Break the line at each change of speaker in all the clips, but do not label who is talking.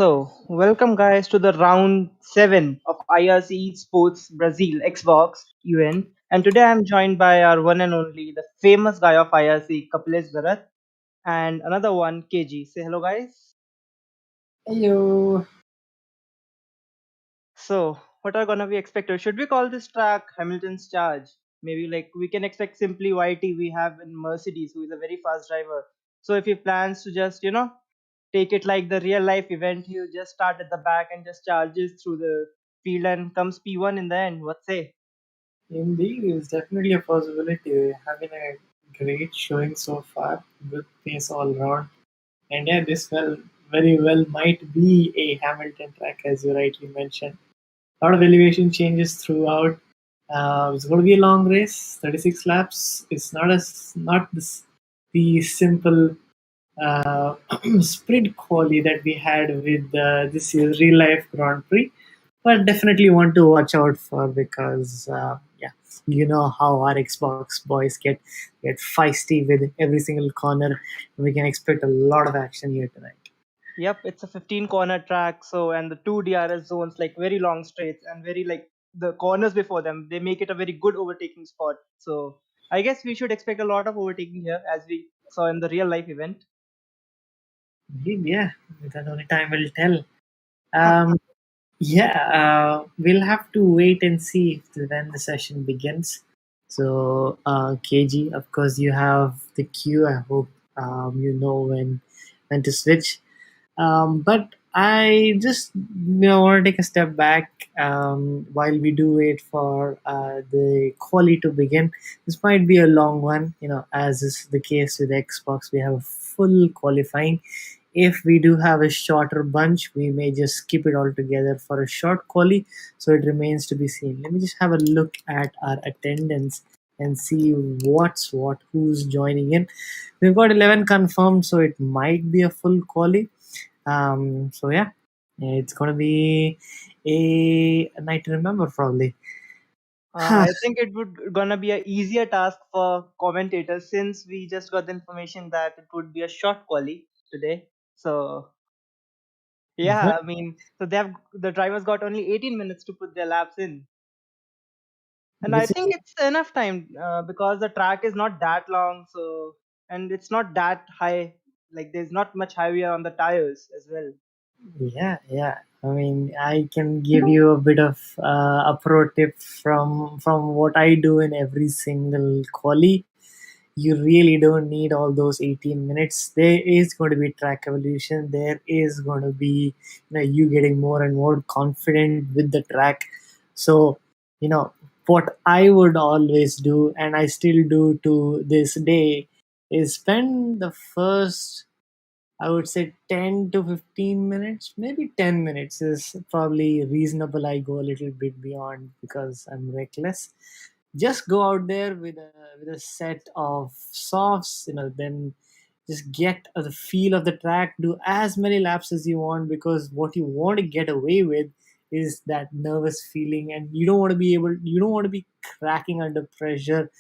Welcome guys to the round 7 of IRC Sports Brazil Xbox event. And today I'm joined by our one and only, the famous guy of IRC, Kapilesh Bharat, and another one, KG. Say hello, guys.
Hello.
What are gonna be expected? Should we call this track Hamilton's Charge? Maybe like we can expect simply YT we have in Mercedes, who is a very fast driver. So if he plans to just, take it like the real life event, he just start at the back and just charges through the field and comes P1 in the end. What say?
Indeed, it's definitely a possibility. We're having a great showing so far. Good pace all round. And yeah, this very well might be a Hamilton track, as you rightly mentioned. A lot of elevation changes throughout. It's going to be a long race, 36 laps. It's not the simple uh, sprint quali that we had with this year's real life Grand Prix, but definitely want to watch out for because yeah, you know how our Xbox boys get feisty with every single corner. We can expect a lot of action here tonight.
Yep, it's a 15 corner track. And the two DRS zones, like very long straights and very like the corners before them, they make it a very good overtaking spot. So I guess we should expect a lot of overtaking here as we saw in the real life event.
Indeed, yeah, that only time will tell. Um, Yeah, we'll have to wait and see when the session begins. So, KG, of course, you have the queue. I hope you know when to switch. But I just want to take a step back while we do wait for the quali to begin. This might be a long one, as is the case with Xbox. We have full qualifying. If we do have a shorter bunch, we may just skip it altogether for a short quali. So it remains to be seen. Let me just have a look at our attendance and see what's what, who's joining in. We've got 11 confirmed, so it might be a full quali. So yeah, it's gonna be a night to remember probably.
I think it would gonna be a easier task for commentators since we just got the information that it would be a short quali today. So
But
yeah, I mean, so the drivers got only 18 minutes to put their laps in, and I
this
think
is
it's enough time because the track is not that long, and it's not that high. Like there's not much heavier on the tires as well.
yeah. I mean, I can give you a bit of a pro tip from what I do in every single quali. You really don't need all those 18 minutes. There is going to be track evolution. There is going to be you getting more and more confident with the track. So you know what I would always do, and I still do to this day, is spend the first, I would say, 10 to 15 minutes, maybe 10 minutes is probably reasonable. I go a little bit beyond because I'm reckless. Just go out there with a set of softs, then just get the feel of the track, do as many laps as you want, because what you want to get away with is that nervous feeling, and you don't want to be cracking under pressure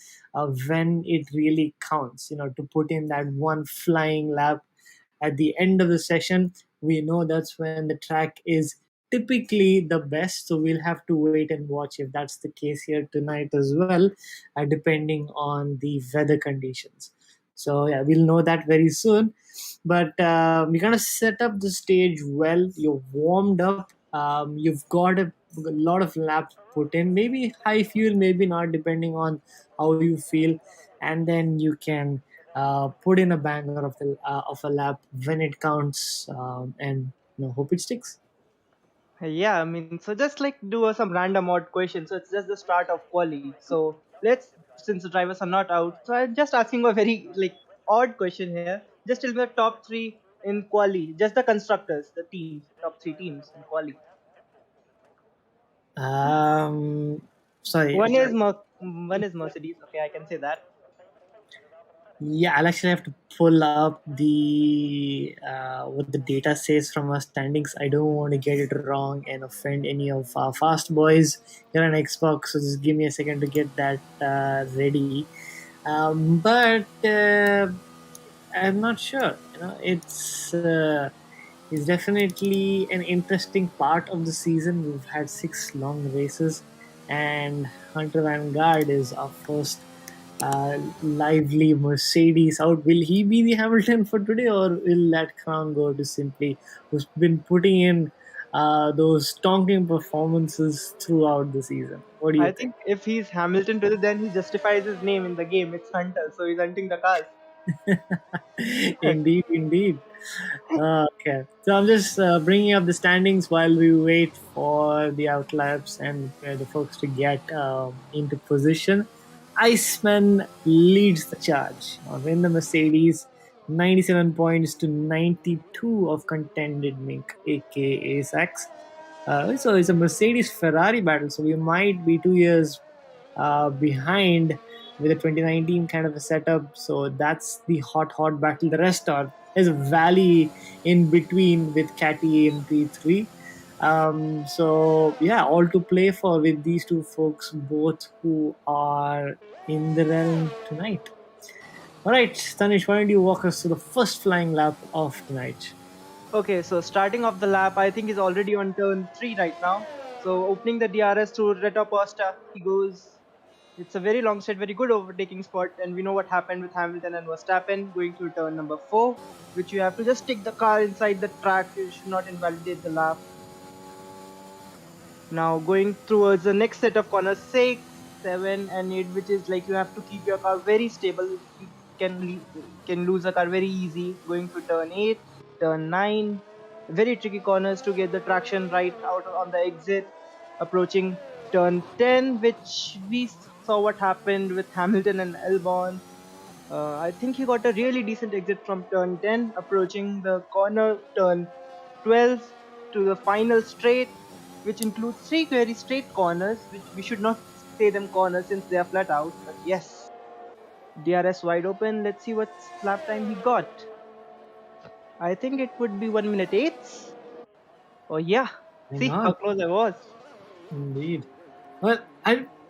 when it really counts, to put in that one flying lap at the end of the session. We know that's when the track is typically the best, so we'll have to wait and watch if that's the case here tonight as well, depending on the weather conditions. So yeah, we'll know that very soon. But we're gonna set up the stage well. You're warmed up. You've got a lot of laps put in, maybe high fuel, maybe not, depending on how you feel, and then you can put in a banger of a lap when it counts, and hope it sticks.
Yeah, I mean, so just like do some random odd questions. So it's just the start of quali. So let's, since the drivers are not out, so I'm just asking a very like odd question here. Just tell me the top three in quali, just the constructors, the teams, top three teams in quali.
Um, sorry.
One is Mercedes. Okay, I can say that.
Yeah, I'll actually have to pull up the what the data says from our standings. I don't want to get it wrong and offend any of our fast boys here on Xbox. So just give me a second to get that ready. But I'm not sure. It's It's definitely an interesting part of the season. We've had 6 long races, and Hunter Vanguard is our first lively Mercedes out. Will he be the Hamilton for today, or will that crown go to Simply, who's been putting in those stonking performances throughout the season? What do you
I
think?
think if he's Hamilton today, then he justifies his name in the game. It's Hunter, so he's hunting the cars.
Indeed, indeed. Okay, so I'm just bringing up the standings while we wait for the outlaps and the folks to get into position. Iceman leads the charge in the Mercedes, 97 points to 92 of contended Mink, aka Sax. So it's a Mercedes Ferrari battle, so we might be 2 years behind with a 2019 kind of a setup. So that's the hot battle. The rest are there's a valley in between with Catty MP3. So yeah, all to play for with these two folks, both who are in the realm tonight. All right, Tanish, why don't you walk us through the first flying lap of tonight?
Okay, so starting off the lap, I think he's already on turn 3 right now. So opening the DRS to Reto Costa, he goes. It's a very long straight, very good overtaking spot, and we know what happened with Hamilton and Verstappen going through turn number 4, which you have to just stick the car inside the track. You should not invalidate the lap. Now going towards the next set of corners, 6, 7, and 8, which is like you have to keep your car very stable. You can lose a car very easy going through turn 8, turn 9. Very tricky corners to get the traction right out on the exit. Approaching turn 10, which we saw what happened with Hamilton and Albon. I think he got a really decent exit from turn 10, approaching the corner turn 12 to the final straight, which includes three very straight corners, which we should not say them corners since they are flat out. But yes, DRS wide open. Let's see what lap time he got. I think it would be 1 minute 8. Oh yeah,
Why
see how
not?
close I was.
Indeed. Well,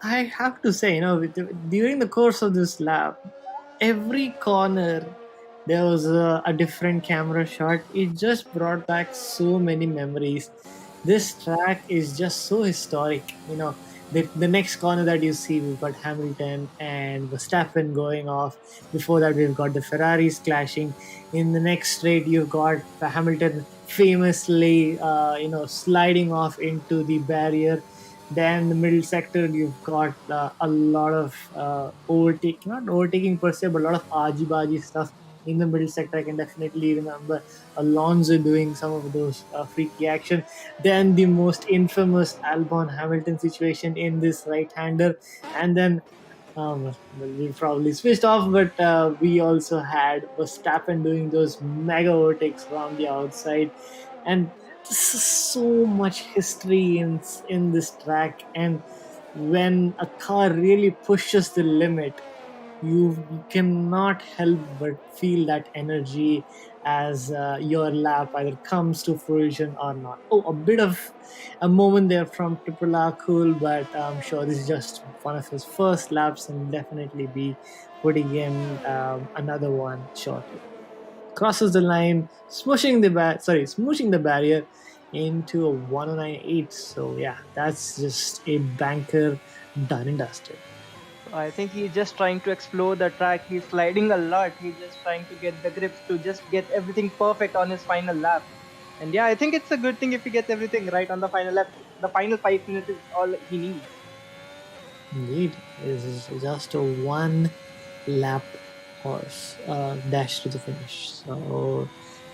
I have to say, during the course of this lap, every corner there was a different camera shot. It just brought back so many memories. This track is just so historic. The next corner that you see, we've got Hamilton and Verstappen going off. Before that, we've got the Ferraris clashing. In the next straight, you've got Hamilton famously, sliding off into the barrier. Then the middle sector, you've got a lot of overtaking, not overtaking per se, but a lot of argy-bargy stuff in the middle sector. I can definitely remember Alonso doing some of those freaky action. Then the most infamous Albon Hamilton situation in this right-hander, and then well, we probably switched off, but we also had Verstappen doing those mega overtakes around the outside, and this is so much history in this track. And when a car really pushes the limit, you cannot help but feel that energy as your lap either comes to fruition or not. Oh, a bit of a moment there from Triple R, cool, but I'm sure this is just one of his first laps and definitely be putting in another one shortly. Crosses the line, smooshing the barrier into a 109.8. So yeah, that's just a banker done and dusted.
I think he's just trying to explore the track. He's sliding a lot. He's just trying to get the grips to just get everything perfect on his final lap. And yeah, I think it's a good thing if he gets everything right on the final lap. The final 5 minutes is all he needs.
Indeed, this is just a one lap horse dash to the finish. So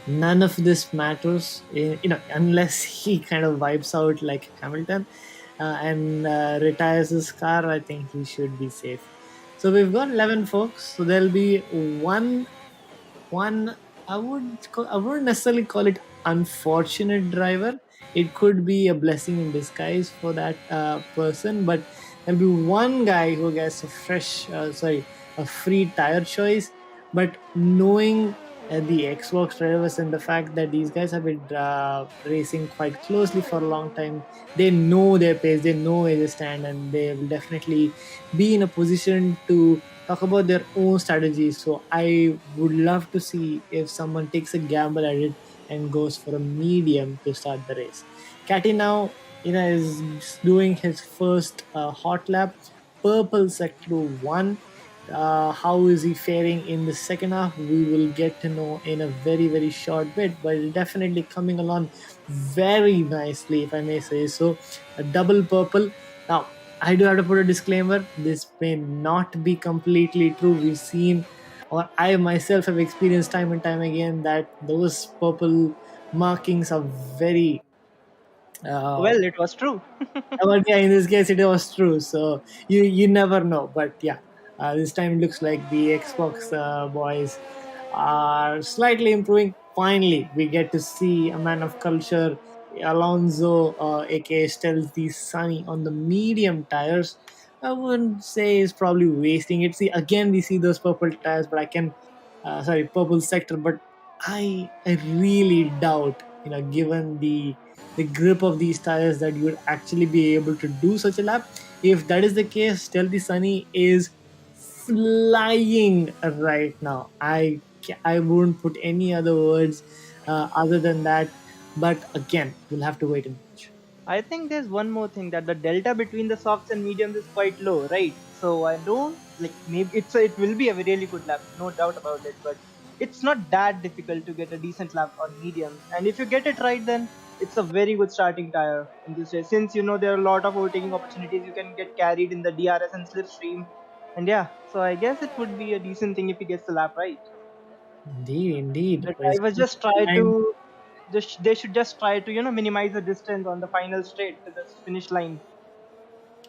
none of this matters, unless he kind of wipes out like Hamilton and retires his car. I think he should be safe. So we've got 11 folks. So there'll be one. I wouldn't necessarily call it unfortunate driver. It could be a blessing in disguise for that person, but there'll be one guy who gets a free tire choice. But knowing the Xbox drivers and the fact that these guys have been racing quite closely for a long time, they know their pace, they know where they stand, and they will definitely be in a position to talk about their own strategies. So I would love to see if someone takes a gamble at it and goes for a medium to start the race. Catty now, is doing his first hot lap. Purple sector one. How is he faring in the second half? We will get to know in a very very short bit, but definitely coming along very nicely, if I may say so. A double purple. Now, I do have to put a disclaimer. This may not be completely true. We've seen, or I myself have experienced time and time again, that those purple markings are very uh,
Well, it was true.
but yeah, in this case, it was true. So you never know. But yeah, this time it looks like the Xbox boys are slightly improving. Finally, we get to see a man of culture, Alonso, aka Stealthy Sunny, on the medium tires. I wouldn't say is probably wasting it. See, again, we see those purple tires, but purple sector. But I really doubt, given the grip of these tires, that you would actually be able to do such a lap. If that is the case, Stealthy Sunny is flying right now. I wouldn't put any other words other than that. But again, we'll have to wait and watch.
I think there's one more thing, that the delta between the softs and mediums is quite low, right? So I don't like, maybe it will be a really good lap, no doubt about it. But it's not that difficult to get a decent lap on mediums, and if you get it right, then it's a very good starting tire in this race. Since there are a lot of overtaking opportunities, you can get carried in the DRS and slipstream, and yeah. So I guess it would be a decent thing if he gets the lap right.
Indeed, indeed.
The
But it's
drivers just try to just they should just try to minimize the distance on the final straight to the finish line.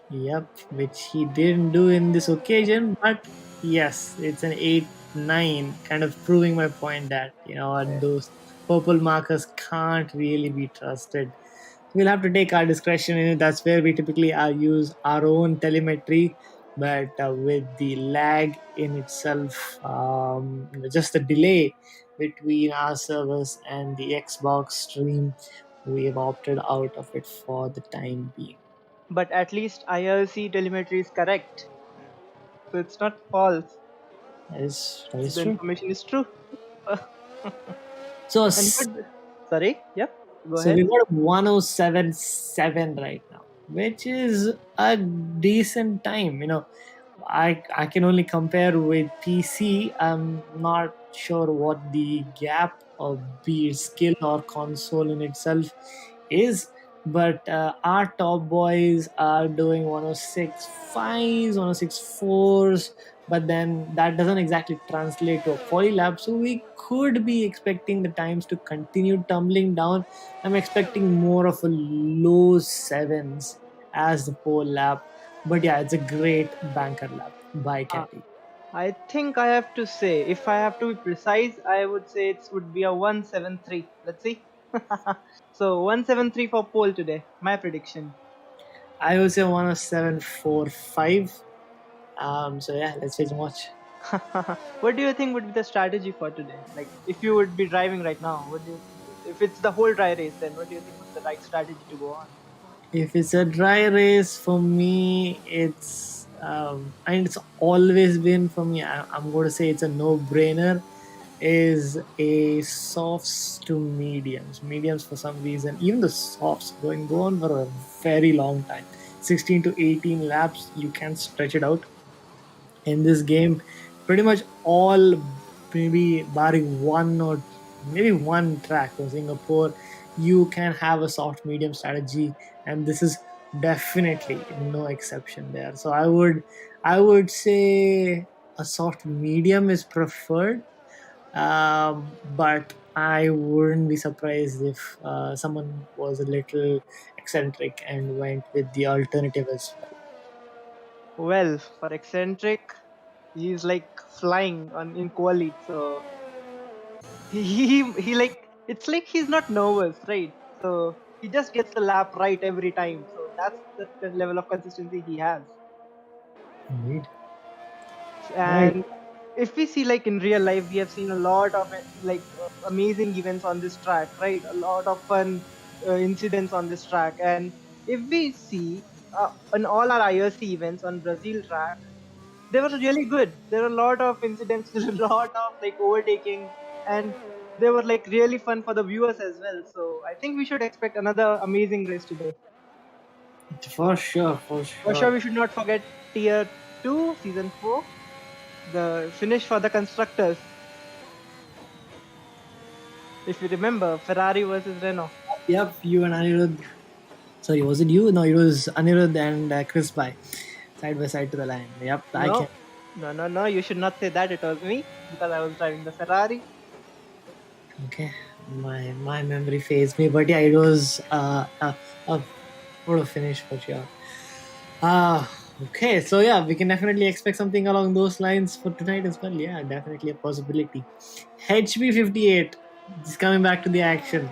Yep, which he didn't do in this occasion, but yes, it's an 8-9, kind of proving my point that, what, those purple markers can't really be trusted. We'll have to take our discretion in it. That's where we typically use our own telemetry, but with the lag in itself, just the delay between our servers and the Xbox stream, we have opted out of it for the time being.
But at least IRC telemetry is correct, so it's not false. So
That is
the
true.
information is true.
So,
And
s-
good. Sorry. Yep. Go
so we
ahead.
got 107.7 right now, which is a decent time. I can only compare with PC. I'm not sure what the gap of be it skill or console in itself is, but our top boys are doing 106 fives, 106 fours, but then that doesn't exactly translate to a quali lap. So we could be expecting the times to continue tumbling down. I'm expecting more of a low sevens as the pole lap. But yeah, it's a great banker lap by
Uh,
Catty.
I think I have to say, if I have to be precise, I would say it would be a 173. Let's see. So 173 for pole today. My prediction.
I would say 107.45. So yeah, let's wait and watch.
What do you think would be the strategy for today? Like, if you would be driving right now, what do you think? If it's the whole dry race, then what do you think would be the right strategy to go on?
If it's a dry race for me, and it's always been for me. I'm going to say it's a no-brainer. Is a softs to mediums. Mediums for some reason, even the softs go on for a very long time. 16 to 18 laps, you can stretch it out in this game. Pretty much all, maybe barring one or maybe one track for Singapore, you can have a soft medium strategy, and this is definitely no exception there. So I would say a soft medium is preferred, but I wouldn't be surprised if someone was a little eccentric and went with the alternative as well.
Well, for eccentric, he's like flying on in quali. So he like, it's like he's not nervous, right? So he just gets the lap right every time. So that's the level of consistency he has.
Indeed. Right.
And if we see, like, in real life, we have seen a lot of amazing events on this track, right? A lot of fun incidents on this track. And if we see on all our IRC events on Brazil track, they were really good. There were a lot of incidents, there were a lot of like overtaking, and they were like really fun for the viewers as well. So I think we should expect another amazing race today.
For sure, for
For sure,
sure.
we should not forget Tier 2, Season 4, the finish for the constructors. If you remember, Ferrari versus Renault.
Yep, you and Anirudh. Sorry, was it you? No, it was Anirudh and Chris by side by side to the line. Yep, I can.
No, no, no, no, you should not say that. It was me because I was driving the Ferrari.
Okay, my memory fades me, but yeah, it was a photo finish for sure. Okay, so yeah, we can definitely expect something along those lines for tonight as well. Yeah, definitely a possibility. HB58 is coming back to the action.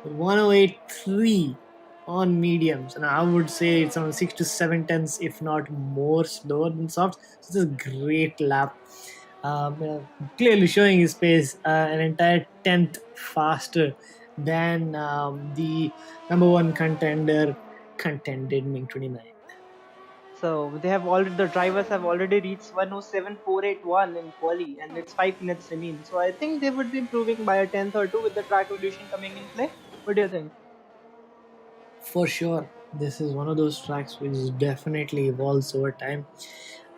108.3 on mediums, and I would say it's around 6 to 7 tenths, if not more, slower than softs. So it's a great lap. Clearly showing his pace an entire tenth faster than the number one contender contended Ming 29.
So they have already the drivers have already reached 107.481 in quali, and it's 5 minutes remain. So I think they would be improving by a tenth or two with the track evolution coming in play. What do you think?
For sure, this is one of those tracks which definitely evolves over time.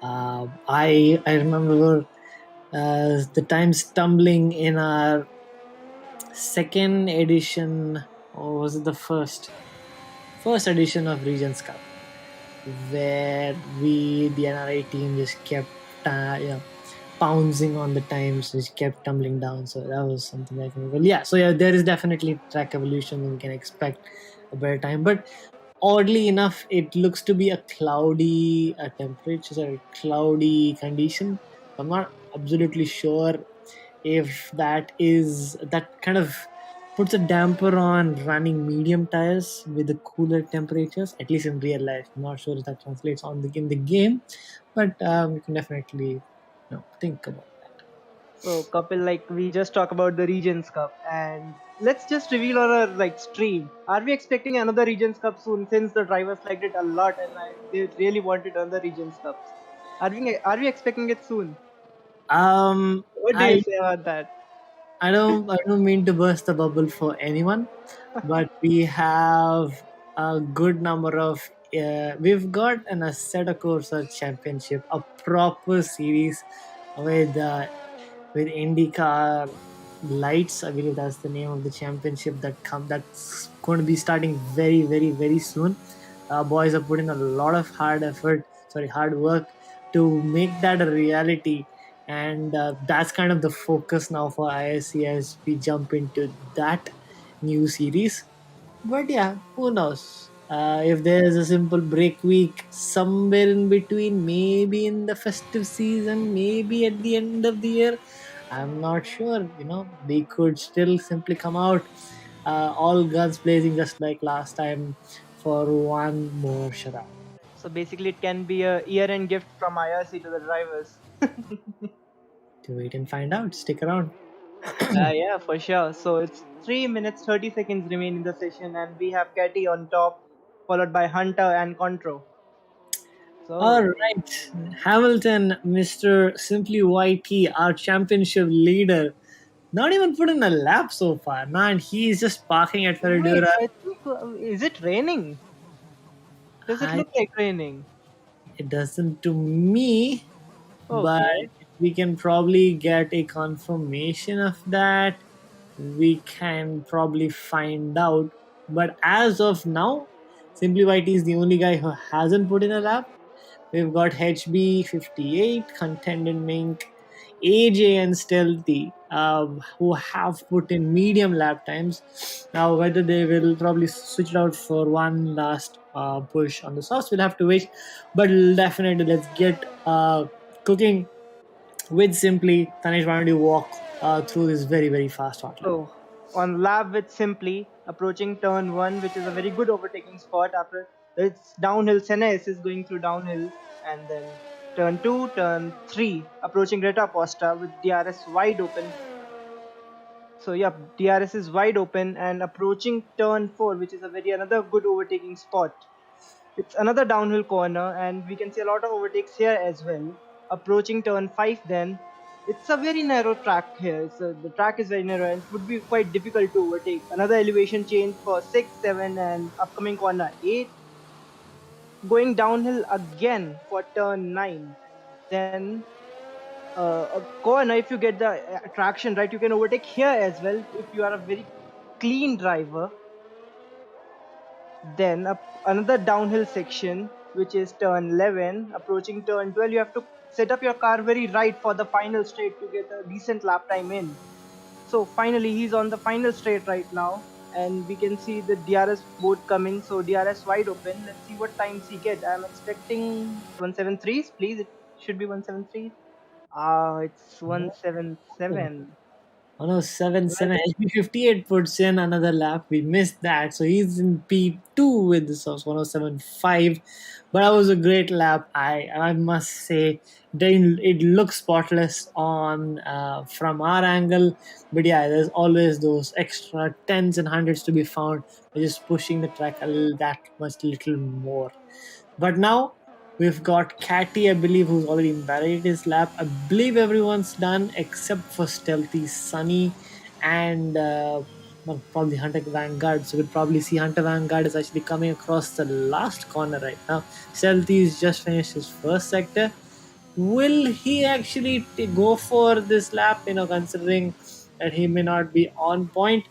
I remember the time stumbling in our second edition, or was it the first edition of Regions Cup, where the NRI team just kept pouncing on the times, which kept tumbling down. So that was something I can remember. Yeah, so yeah, there is definitely track evolution, and we can expect a better time. But oddly enough, it looks to be a cloudy temperature, sorry, cloudy condition. I'm not absolutely sure if that kind of puts a damper on running medium tires with the cooler temperatures, at least in real life. I'm not sure if that translates on in the game, but we can definitely think about that.
So Kapil, like we just talk about the Regions Cup, and let's just reveal on our like stream. Are we expecting another Regions Cup soon? Since the drivers liked it a lot, and they really wanted another Regions Cups. Are we expecting it soon?
um
What do you
i
say about that?
I don't mean to burst the bubble for anyone, but we have a good number of we've got an Assetto Corsa championship, a proper series with IndyCar Lights. I believe that's the name of the championship that's going to be starting very, very, very soon. Boys are putting a lot of hard work to make that a reality, and that's kind of the focus now for IRC as we jump into that new series. But yeah, who knows? If there's a simple break week somewhere in between, maybe in the festive season, maybe at the end of the year, I'm not sure. They could still simply come out all guns blazing just like last time for one more shutdown.
So basically, it can be a year-end gift from IRC to the drivers.
To wait and find out. Stick around.
Yeah, for sure. So it's 3 minutes 30 seconds remain in the session, and we have Katie on top, followed by Hunter and Contro.
All
So
right, Hamilton, Mr. Simply YT, our championship leader, not even put in a lap so far. Man, he's just parking at
wait,
Ferradura.
I think is it raining? Does it
I,
look like raining?
it doesn't to me, but
Okay.
we can probably get a confirmation of that. We can probably find out. But as of now, Simply YT is the only guy who hasn't put in a lap. We've got HB58, Contended Mink, AJ, and Stealthy, who have put in medium lap times. Now, whether they will probably switch it out for one last push on the sauce, we'll have to wait. But definitely, let's get cooking with Simply. Tanish, why don't you walk through this very, very fast hot lap?
So on lab with Simply approaching turn one, which is a very good overtaking spot after it's downhill. Senes is going through downhill, and then turn two, turn three, approaching Reta Costa with DRS wide open. So yeah, DRS is wide open and approaching turn four, which is a very another good overtaking spot. It's another downhill corner, and we can see a lot of overtakes here as well. Approaching turn five, then It's a very narrow track here. So the track is very narrow and it would be quite difficult to overtake. Another elevation change for 6, 7, and upcoming corner 8. Going downhill again for turn 9. Then a corner, if you get the traction right, you can overtake here as well if you are a very clean driver. Then another downhill section, which is turn 11. Approaching turn 12, you have to set up your car very right for the final straight to get a decent lap time in. So finally, he's on the final straight right now, and we can see the DRS board coming. So DRS wide open. Let's see what times he get. I'm expecting 173s. Please, it should be 173s. Ah, it's
No.
177.
Oh no, 7
Well,
7 HP58 puts in another lap. We missed that. So he's in P2 with this was 1075. But that was a great lap. I must say it looks spotless on from our angle. But yeah, there's always those extra tens and hundreds to be found by just pushing the track that much little more. But now we've got Catty, I believe, who's already invalidated his lap. I believe everyone's done except for Stealthy, Sunny, and well, probably Hunter Vanguard. So we'll probably see Hunter Vanguard is actually coming across the last corner right now. Stealthy's just finished his first sector. Will he actually go for this lap? Considering that he may not be on point.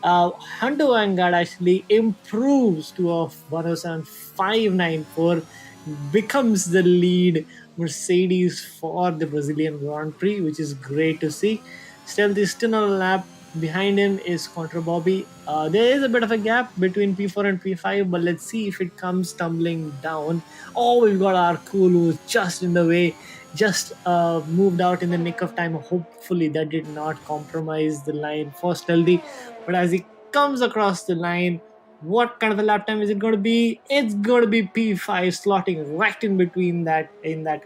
Hunter Vanguard actually improves to a 107.594, becomes the lead Mercedes for the Brazilian Grand Prix, which is great to see. Still, is still on a lap. Behind him is Contra Bobby. There is a bit of a gap between P4 and P5, but let's see if it comes tumbling down. Oh, we've got our cool who's just in the way, just moved out in the nick of time. Hopefully, that did not compromise the line for Stealthy. But as he comes across the line, what kind of a lap time is it going to be? It's going to be P5 slotting right in between that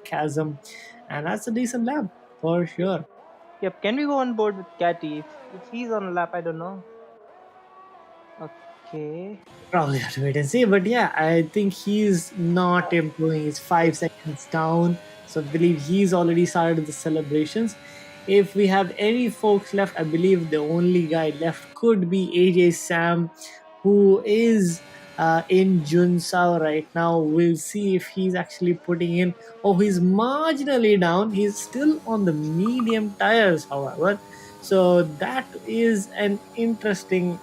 chasm, and that's a decent lap for sure.
yep. Can we go on board with Catty? If he's on a lap, I don't know. Okay.
Probably have to wait and see. But yeah, I think he's not improving. He's 5 seconds down. So I believe he's already started the celebrations. If we have any folks left, I believe the only guy left could be AJ Sam, who is in Junsao right now. We'll see if he's actually putting in. Oh, he's marginally down. He's still on the medium tires, however. So that is an interesting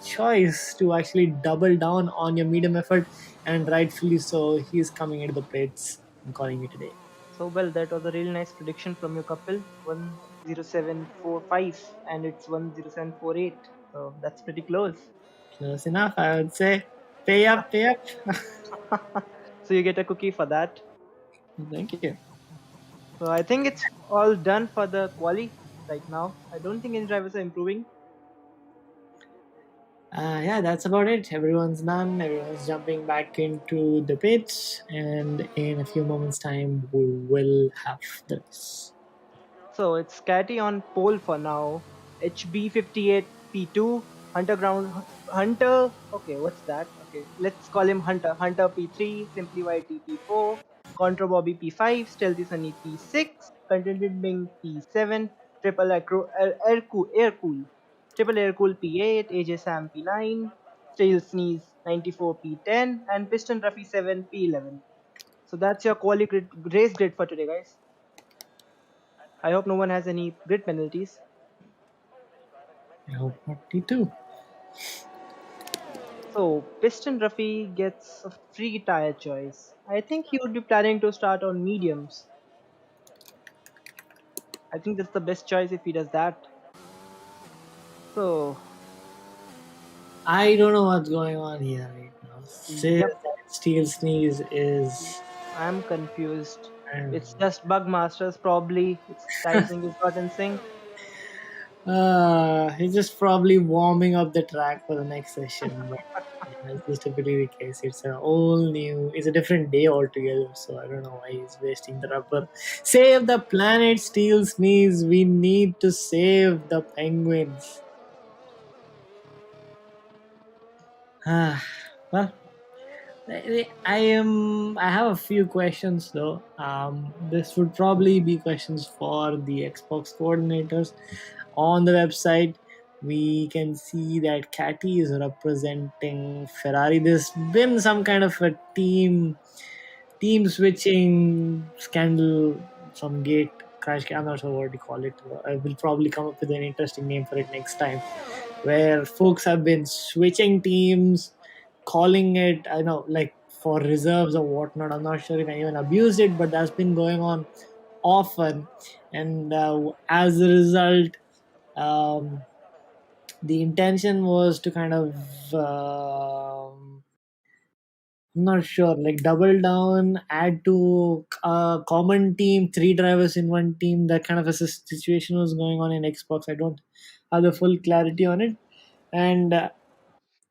choice to actually double down on your medium effort, and rightfully so. He's coming into the plates and calling it a day.
So well, that was a really nice prediction from your couple. 10745 and it's 10748. So that's pretty close.
Close enough, I would say. Pay up, pay up.
So you get a cookie for that.
Thank you.
So I think it's all done for the quali right now. I don't think any drivers are improving.
Yeah, that's about it. Everyone's done. Everyone's jumping back into the pits, and in a few moments' time, we will have this.
So it's Catty on pole for now. HB58 P2, Hunter. Okay, what's that? Okay, let's call him Hunter. Hunter P3, Simply YT P4, Contra Bobby P5, Stealthy Sunny P6, Contented Bing P7, Triple Air Cool, Triple Air Cool P8, AJ Sam P9, Steel Sneeze 94 P10, and Piston Ruffy 7 P11. So that's your race grid for today, guys. I hope no one has any grid penalties.
I hope not too.
So, Piston Ruffy gets a free tire choice. I think he would be planning to start on mediums. I think that's the best choice if he does that. So,
I don't know what's going on here right now. Says
yep,
that Steel Sneeze is.
I'm confused.
I don't
It's
know.
just Bug Masters, probably. Its timing is not in sync.
He's just probably warming up the track for the next session. But that's just typically the case. It's a all new. It's a different day altogether. So I don't know why he's wasting the rubber. Save the planet, Steel Sneeze. We need to save the penguins. Ah, well, I have a few questions though. This would probably be questions for the Xbox coordinators. On the website, we can see that Catty is representing Ferrari. There's been some kind of a team switching scandal, some gate crash. I'm not sure what you call it. I will probably come up with an interesting name for it next time, where folks have been switching teams, calling it, I know, like for reserves or whatnot. I'm not sure if anyone abused it, but that's been going on often. And as a result, um, the intention was to kind of, I'm not sure, like double down, add to a common team, three drivers in one team. That kind of a situation was going on in Xbox. I don't have the full clarity on it. And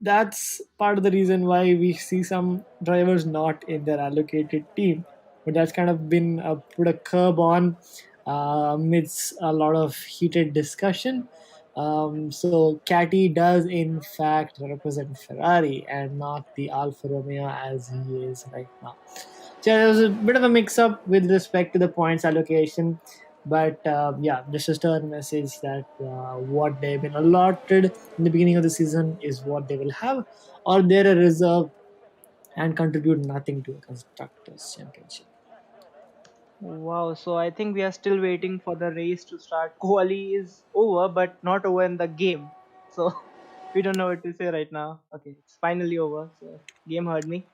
that's part of the reason why we see some drivers not in their allocated team. But that's kind of been put a curb on amidst a lot of heated discussion. So Catty does in fact represent Ferrari and not the Alfa Romeo as he is right now. So there was a bit of a mix-up with respect to the points allocation, but yeah, just a stern message that what they've been allotted in the beginning of the season is what they will have, or they're a reserve and contribute nothing to a constructors championship.
Wow, so I think we are still waiting for the race to start. Quali is over, but not over in the game. So we don't know what to say right now. Okay, it's finally over. So game heard me.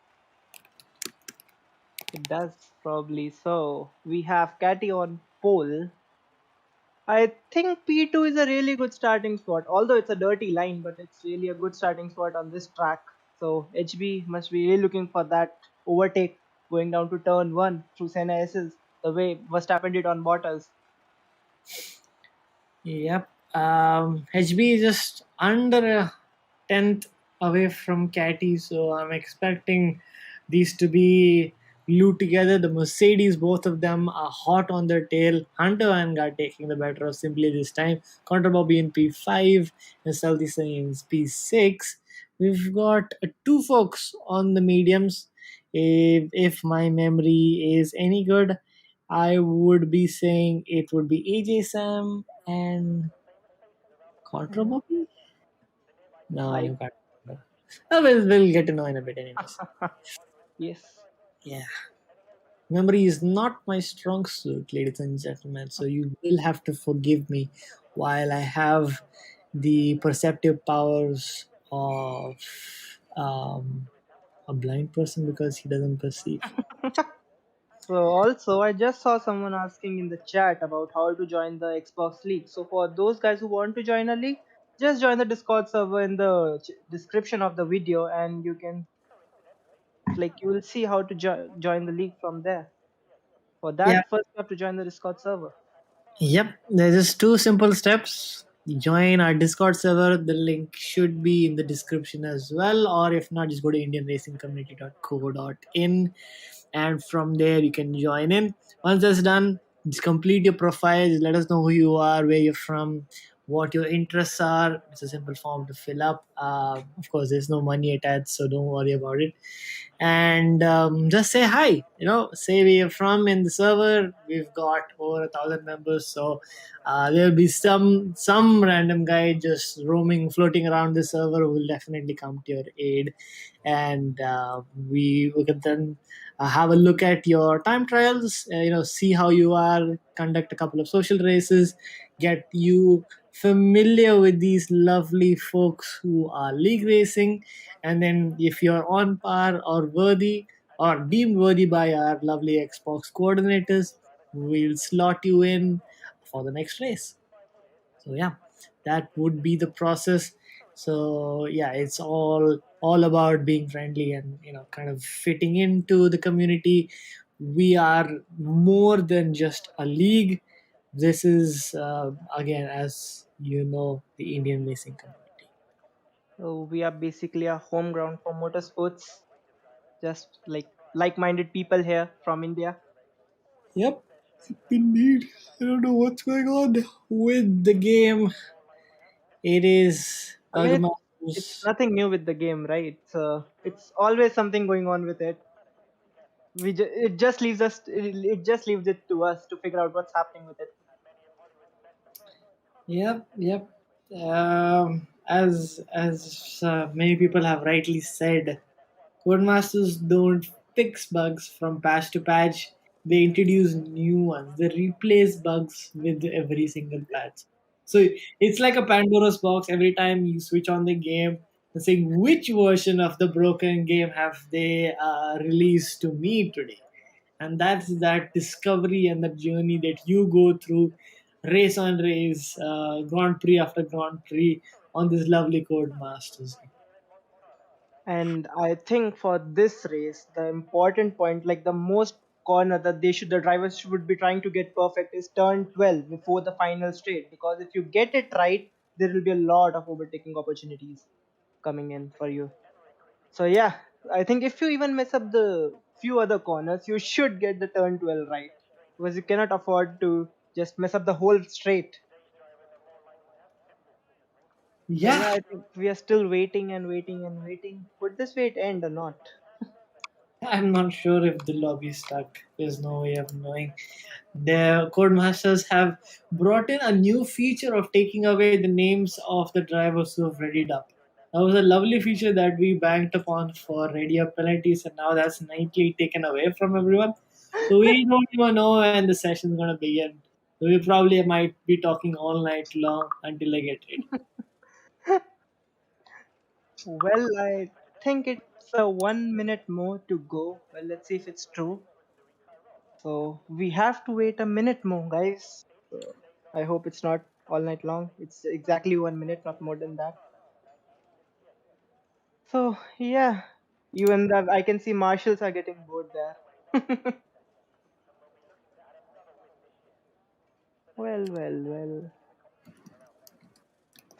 It does probably. So we have Catty on pole. I think P2 is a really good starting spot. Although it's a dirty line, but it's really a good starting spot on this track. So HB must be really looking for that overtake going down to turn one through Senna S's the way Verstappen did on Bottas.
Yep. HB is just under a tenth away from Catty, so I'm expecting these to be glued together. The Mercedes, both of them are hot on their tail. Hunter Vanguard taking the better of Simply this time. Contra Bobby in P5 and Southie Sunny in P6. We've got two folks on the mediums. If my memory is any good, I would be saying it would be AJ Sam and Contra
Mm,
Bobby. No, I
I
can't remember. Oh, we'll get to know in a bit, anyways.
yes.
Yeah. Memory is not my strong suit, ladies and gentlemen, so you will have to forgive me while I have the perceptive powers of um, a blind person because he doesn't perceive.
So also, I just saw someone asking in the chat about how to join the Xbox League. So for those guys who want to join a league, just join the Discord server in the description of the video, and you can you will see how to join the league from there. For
Yeah.
that, first you have to join the Discord server.
Yep, there's just two simple steps. Join our Discord server. The link should be in the description as well, or if not, just go to indianracingcommunity.co.in, and from there you can join in. Once that's done, just complete your profile. Just let us know who you are, where you're from, what your interests are. It's a simple form to fill up. Of course, there's no money attached, so don't worry about it. And just say hi. Say where you're from in the server. We've got over 1,000 members, so there'll be some random guy just roaming, floating around the server who will definitely come to your aid, and we can then have a look at your time trials. See how you are, conduct a couple of social races, get you familiar with these lovely folks who are league racing, and then if you're on par or worthy or deemed worthy by our lovely Xbox coordinators, we'll slot you in for the next race. So yeah, that would be the process. So yeah, it's all about being friendly and kind of fitting into the community. We are more than just a league. This is again, as you know, the Indian racing community.
So we are basically a home ground for motorsports, just like-minded people here from India.
Yep, indeed. I don't know what's going on with the game. It is
I mean,
Bugma.
it's
news.
nothing new with the game, right? So it's always something going on with it. It just leaves us. It just leaves it to us to figure out what's happening with it.
Yep, yep. As many people have rightly said, Codemasters don't fix bugs from patch to patch. They introduce new ones. They replace bugs with every single patch. So it's like a Pandora's box. Every time you switch on the game, and saying which version of the broken game have they released to me today. And that's that discovery and the journey that you go through, race on race, Grand Prix after Grand Prix on this lovely Codemasters.
And I think for this race, the important point, like the most corner that the drivers should be trying to get perfect is turn 12 before the final straight. Because if you get it right, there will be a lot of overtaking opportunities coming in for you. So yeah, I think if you even mess up the few other corners, you should get the turn 12 right. Because you cannot afford to just mess up the whole straight. So
Yeah,
yeah, I think we are still waiting and waiting and waiting. Would this wait end or not?
I'm not sure if the lobby is stuck. There's no way of knowing. The Codemasters have brought in a new feature of taking away the names of the drivers who have readied up. That was a lovely feature that we banked upon for ready up penalties, and now that's nightly taken away from everyone. So we don't even know when the session's gonna begin. So we probably might be talking all night long until I get ready.
Well, I think it's 1 minute more to go. Well, let's see if it's true. So we have to wait a minute more, guys. So I hope it's not all night long. It's exactly 1 minute, not more than that. So yeah, even that I can see marshals are getting bored there. Well, well, well.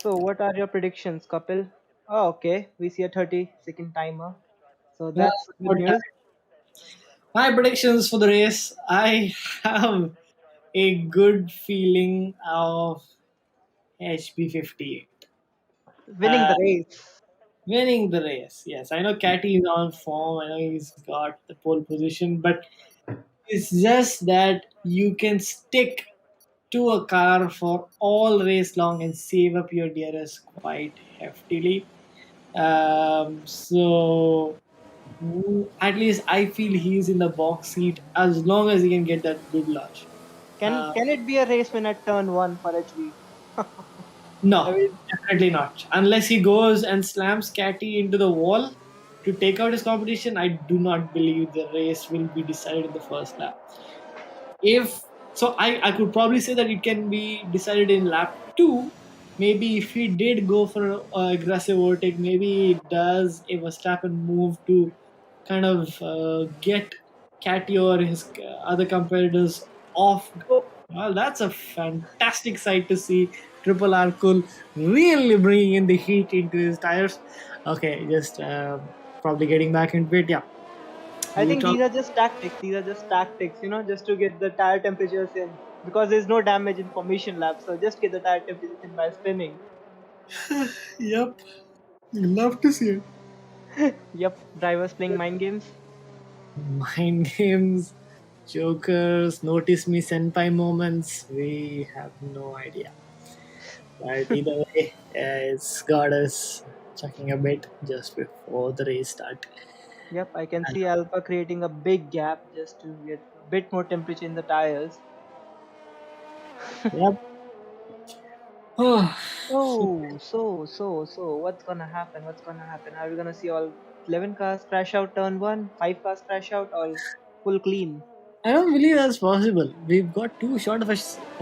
So what are your predictions, Kapil? Oh, okay. We see a 30-second timer. So
Yeah,
that's good
about
news.
time. My predictions for the race. I have a good feeling of HB58.
Winning the race.
Winning the race. Yes, I know Catty is on form. I know he's got the pole position, but it's just that you can stick to a car for all race long and save up your DRS quite heftily. So at least I feel he's in the box seat as long as he can get that good launch.
Can
Uh,
can it be a race win at turn one for HB? I
No,
mean,
definitely not. Unless he goes and slams Catty into the wall to take out his competition, I do not believe the race will be decided in the first lap. If so, I could probably say that it can be decided in lap two. Maybe if he did go for an aggressive overtake, maybe it does a Verstappen move to kind of get Catty or his other competitors off.
oh,
Well, that's a fantastic sight to see. Triple R Cool really bringing in the heat into his tires. Okay, just probably getting back into it. Yeah,
I
you
think
talk.
these are just tactics. These are just tactics, just to get the tire temperatures in. Because there's no damage in formation lap, so just get the tire temperatures in by spinning.
Yep, love to see it.
Yep, drivers playing mind games.
Mind games, jokers, notice me senpai moments. We have no idea. But either way, it's got us chucking a bit just before the race start.
Yep, I can see Alpha creating a big gap just to get a bit more temperature in the tires.
Yep. Oh,
So, what's gonna happen? What's gonna happen? Are we gonna see all 11 cars crash out turn one, 5 cars crash out, or full clean?
I don't believe that's possible. We've got too short of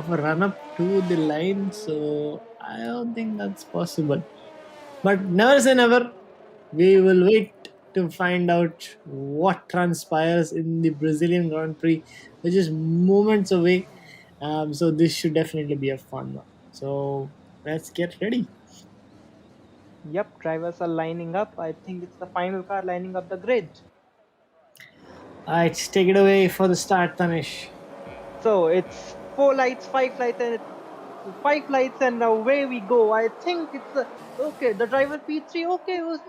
a run up to the line, so I don't think that's possible. But never say never. We will wait to find out what transpires in the Brazilian Grand Prix, which is moments away. So this should definitely be a fun one. So let's get ready.
Yep, drivers are lining up. I think it's the final car lining up the grid.
Alright, take it away for the start, Tanish.
So it's four lights, five lights, and five lights, and away we go. I think it's okay. The driver P3. Okay, it's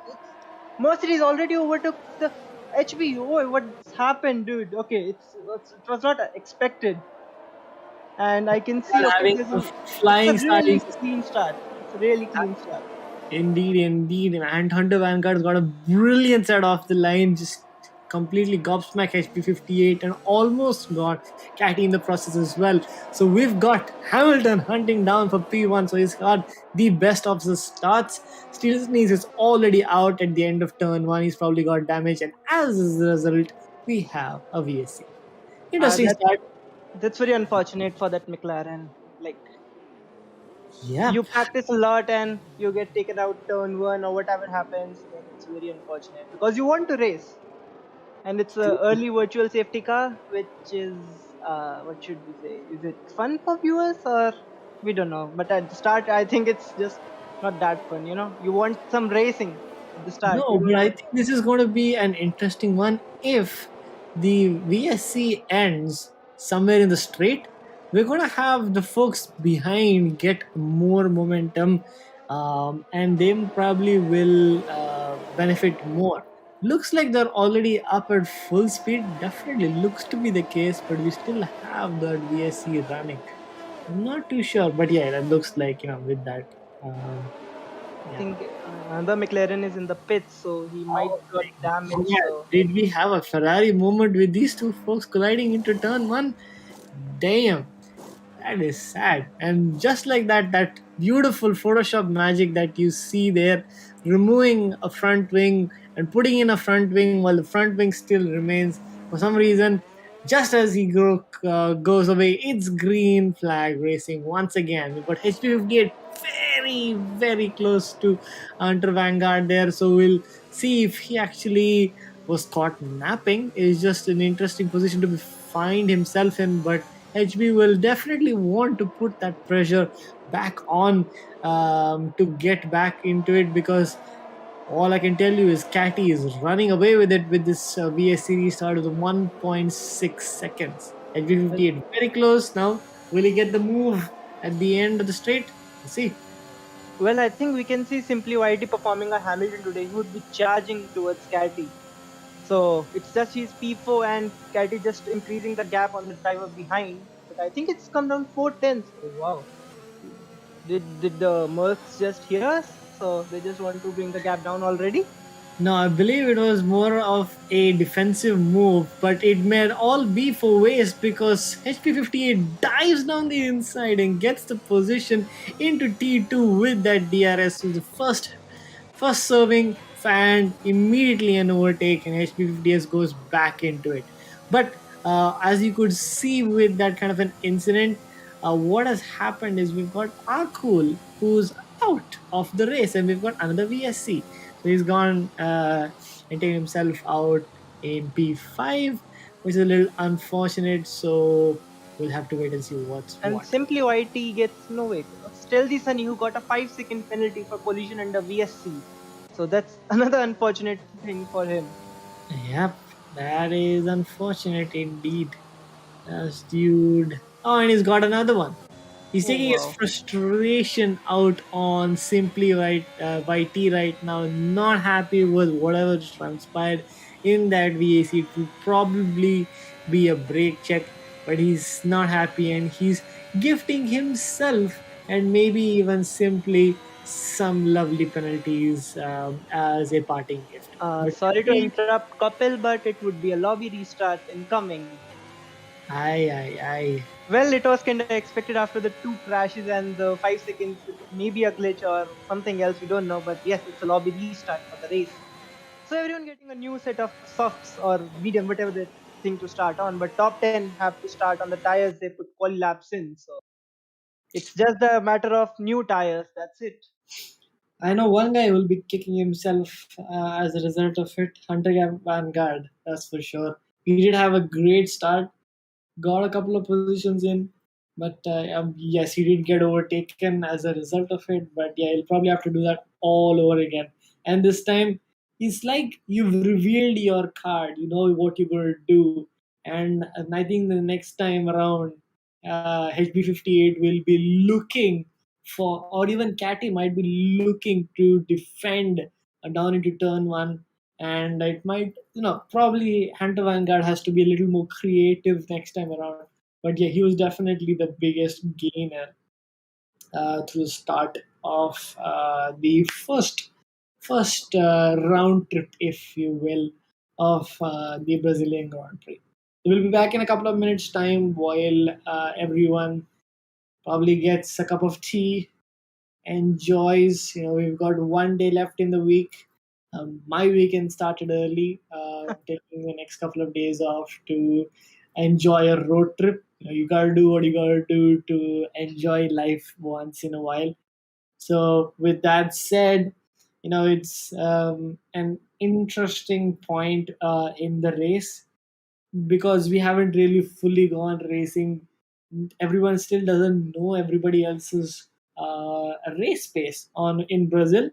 Mercedes already overtook the HB. Oh, what's happened, dude? Okay, it was not expected, and I can see.
Are
Okay,
having a
it's a
flying start.
really clean start. It's a really clean start.
Indeed, indeed. And Hunter Vanguard's got a brilliant set off the line, just completely gobsmacked HP 58 and almost got Catty in the process as well. So we've got Hamilton hunting down for P1. So he's got the best of the starts. Steele Sneeze is already out at the end of turn one. He's probably got damage. And as a result, we have a VSC. Interesting
That
start.
that's very unfortunate for that McLaren. Like,
Yeah.
you practice a lot and you get taken out turn one or whatever happens, then it's very unfortunate because you want to race. And it's a early virtual safety car, which is what should we say? Is it fun for viewers, or we don't know? But at the start, I think it's just not that fun. You want some racing at the start. You
No, but
don't
I
want.
think this is going to be an interesting one. If the VSC ends somewhere in the straight, we're going to have the folks behind get more momentum, and they probably will benefit more. Looks like they're already up at full speed. Definitely looks to be the case, but we still have that VSC running. I'm not too sure, but yeah, that looks like, with that. Um,
I
yeah.
think the McLaren is in the pits, so he might
Oh
got
my
damaged.
god,
So
did we have a Ferrari moment with these two folks colliding into turn one? Damn, that is sad. And just like that, that beautiful Photoshop magic that you see there, removing a front wing and putting in a front wing while the front wing still remains, for some reason, just as he goes away, it's green flag racing once again. We've got HP 58 very, very close to Hunter Vanguard there, so we'll see if he actually was caught napping. It's just an interesting position to find himself in, but HB will definitely want to put that pressure back on, to get back into it, because all I can tell you is Catty is running away with it with this VS series start with 1.6 seconds.
well,
HB 58 very close now. Will he get the move at the end of the straight? Let's see.
well, I think we can see simply YT performing a Hamilton today. He would be charging towards Catty. So it's just his P4 and Catty just increasing the gap on the driver behind. But I think it's come down 4 tenths. Oh wow! Did the Mercs just hear us? So they just want to bring the gap down already.
No, I believe it was more of a defensive move, but it may all be for waste because HP 58 dives down the inside and gets the position into T2 with that DRS. So the first serving fan immediately an overtake, and HP 50s goes back into it. But as you could see with that kind of an incident, what has happened is we've got Akul who's out of the race, and we've got another VSC. So he's gone and taken himself out in P5, which is a little unfortunate. So we'll have to wait and see what's
And
what.
simply YT gets no wait. Still the Sunny who got a 5-second penalty for collision under VSC. So that's another unfortunate thing for him.
Yep, that is unfortunate indeed. Yes, dude. Oh, and he's got another one. He's
Oh
taking his
wow.
frustration out on Simply YT right now. Not happy with whatever transpired in that VAC. It will probably be a break check, but he's not happy and he's gifting himself and maybe even Simply some lovely penalties as a parting gift. But
Sorry to
he,
interrupt, couple, but it would be a lobby restart incoming.
I.
Well, it was kind of expected after the two crashes and the 5 seconds. It may be a glitch or something else, we don't know. But yes, it's a lobby restart for the race. So everyone getting a new set of softs or medium, whatever they think to start on. But top 10 have to start on the tires they put quali laps in. So it's just a matter of new tires. That's it.
I know one guy will be kicking himself as a result of it. Hunter Vanguard, that's for sure. He did have a great start, got a couple of positions in, but yes, he did get overtaken as a result of it. But yeah, he'll probably have to do that all over again. And this time, it's like you've revealed your card. You know what you're going to do, and I think the next time around, HB58 will be looking for, or even Catty might be looking to defend down into turn one. And it might, probably Hunter Vanguard has to be a little more creative next time around. But yeah, he was definitely the biggest gainer through the start of the first round trip, if you will, of the Brazilian Grand Prix. We'll be back in a couple of minutes' time while everyone probably gets a cup of tea, enjoys. We've got one day left in the week. My weekend started early, taking the next couple of days off to enjoy a road trip. You gotta do what you gotta do to enjoy life once in a while. So, with that said, it's an interesting point in the race because we haven't really fully gone racing. Everyone still doesn't know everybody else's race pace on in Brazil,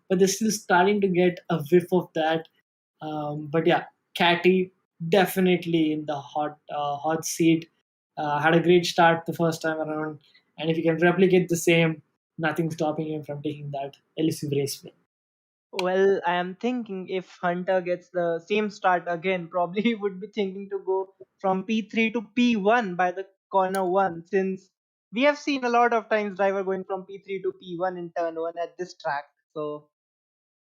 but they're still starting to get a whiff of that. But yeah, Catty definitely in the hot seat. Had a great start the first time around, and if you can replicate the same, nothing stopping him from taking that elusive race win.
Well, I am thinking if Hunter gets the same start again, probably he would be thinking to go from P3 to P1 by the corner one, since we have seen a lot of times driver going from P3 to P1 in turn one at this track. So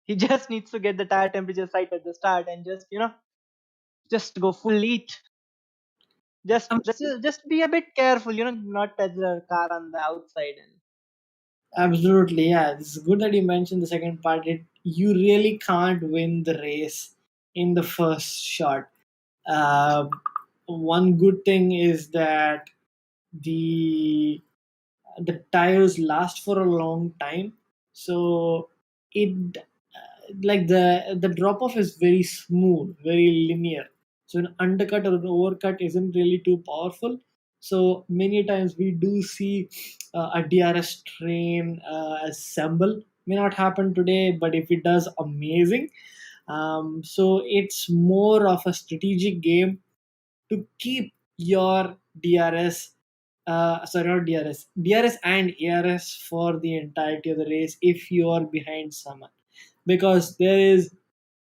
he just needs to get the tire temperature right at the start and just go full lead. Just
Um,
just just be a bit careful, not touch the car on the outside. And
Absolutely, yeah. It's good that you mentioned the second part. You really can't win the race in the first shot. Uh, One good thing is that the the tires last for a long time, so it like the drop off is very smooth, very linear. So an undercut or an overcut isn't really too powerful. So many times we do see a DRS train assemble. May not happen today, but if it does, amazing. So it's more of a strategic game to keep your DRS, sorry, not DRS and ARS for the entirety of the race if you are behind someone. Because there is,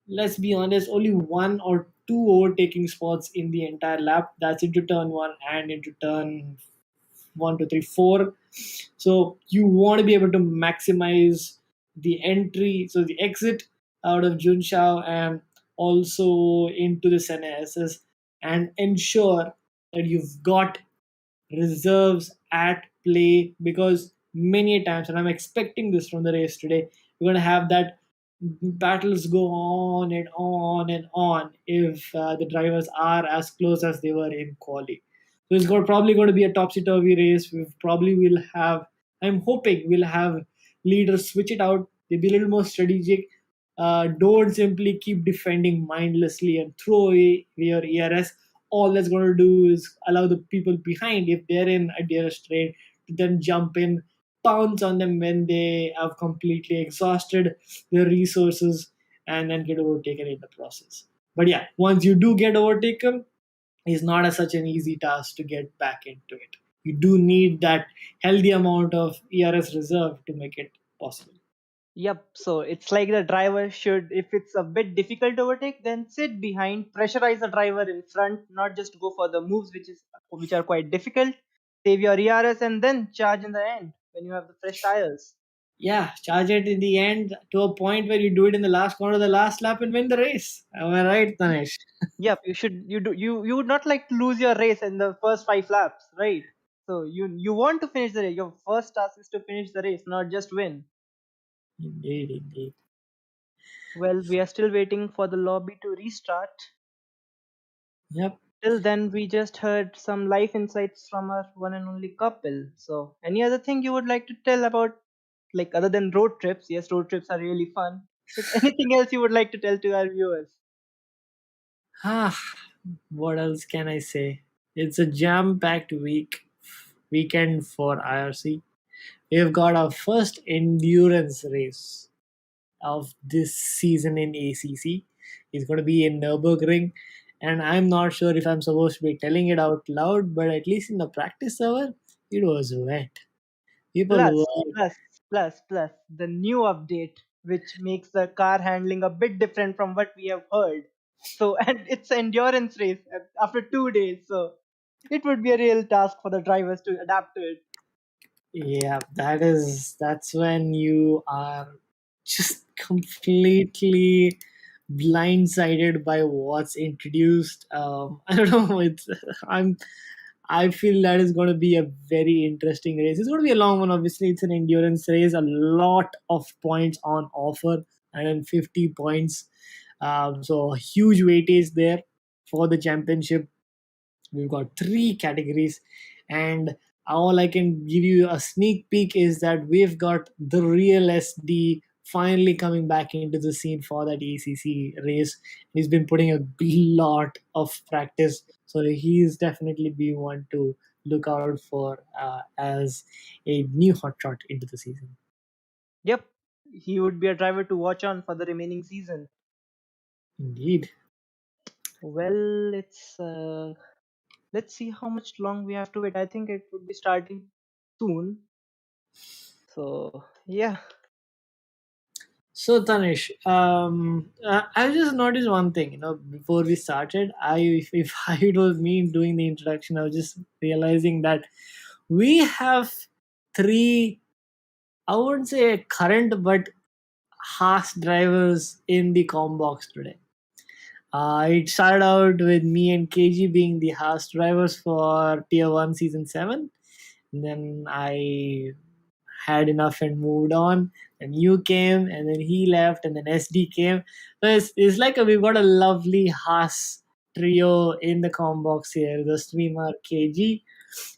let's be honest, only one or two overtaking spots in the entire lap. That's into turn one and into turn one, two, three, four. So you want to be able to maximize the entry, so the exit out of Junshao and also into the NSS, and ensure that you've got reserves at play, because many times, and I'm expecting this from the race today, we're going to have that battles go on and on and on if the drivers are as close as they were in quali. So it's probably going to be a topsy turvy race. We probably will have, I'm hoping we'll have leaders switch it out. They'll be a little more strategic. Don't simply keep defending mindlessly and throw away your ERS. All that's going to do is allow the people behind, if they're in a DRS train, to then jump in, pounce on them when they have completely exhausted their resources, and then get overtaken in the process. But yeah, once you do get overtaken, it's not such an easy task to get back into it. You do need that healthy amount of ERS reserve to make it possible.
yep, so it's like the driver should, if it's a bit difficult to overtake, then sit behind, pressurize the driver in front, not just go for the moves which are quite difficult. Save your ERS and then charge in the end when you have the fresh tires.
Yeah, charge it in the end to a point where you do it in the last corner of the last lap and win the race. Am I right, Tanish?
Yep, you would not like to lose your race in the first 5 laps, right? So you want to finish the race. Your first task is to finish the race, not just win.
Indeed, indeed.
Well, we are still waiting for the lobby to restart.
Yep.
Till then, we just heard some life insights from our one and only couple. So, any other thing you would like to tell about, like other than road trips? Yes, road trips are really fun. But anything else you would like to tell to our viewers?
Ah, what else can I say? It's a jam-packed weekend for IRC. We've got our first endurance race of this season in ACC. It's going to be in Nürburgring, And I'm not sure if I'm supposed to be telling it out loud, but at least in the practice server, it was wet. People
Plus,
were,
plus, the new update, which makes the car handling a bit different from what we have heard. So, and it's an endurance race after 2 days. So, it would be a real task for the drivers to adapt to it.
yeah, that's when you are just completely blindsided by what's introduced. I don't know. I feel that is going to be a very interesting race. It's going to be a long one. Obviously, it's an endurance race. A lot of points on offer, 150 points. So a huge weightage there for the championship. We've got three categories, and all I can give you a sneak peek is that we've got the real SD finally coming back into the scene for that ACC race. He's been putting a lot of practice, so he's definitely be one to look out for as a new hotshot into the season.
Yep, he would be a driver to watch on for the remaining season.
Indeed.
Well, let's see how much long we have to wait. I think it would be starting soon. So, yeah.
So Tanish, I just noticed one thing. Before we started, if it was me doing the introduction, I was just realizing that we have three. I wouldn't say current, but Haas drivers in the com box today. It started out with me and KG being the Haas drivers for Tier One Season 7. And then I had enough and moved on. And you came, and then he left, and then SD came. So it's like we've got a lovely Haas trio in the com box here. The streamer KG,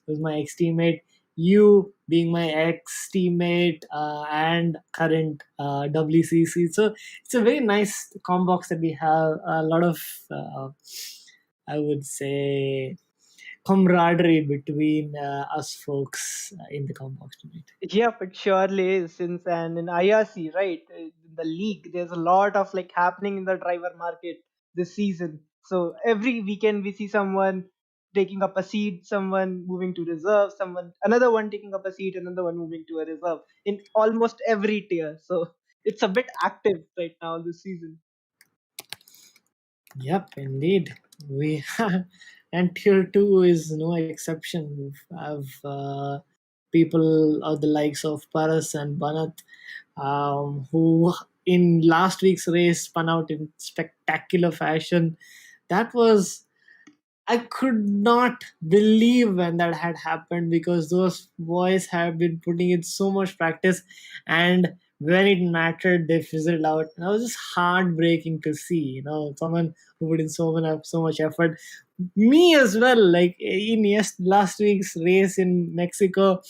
who's my ex teammate, you being my ex teammate and current WCC. So it's a very nice com box that we have. A lot of, I would say, camaraderie between us folks in the com box tonight.
Yep, it surely is. Since and in IRC, right, in the league, there's a lot of like happening in the driver market this season. So every weekend we see someone taking up a seat, someone moving to reserve, someone another one taking up a seat, another one moving to a reserve in almost every tier. So it's a bit active right now this season.
Yep, indeed. We and tier two is no exception. We have people of the likes of Paras and Banat, who in last week's race spun out in spectacular fashion. That was I could not believe when that had happened because those boys have been putting in so much practice, and when it mattered, they fizzled out. And that was just heartbreaking to see. Someone who put in so much effort. Me as well. Like in last week's race in Mexico,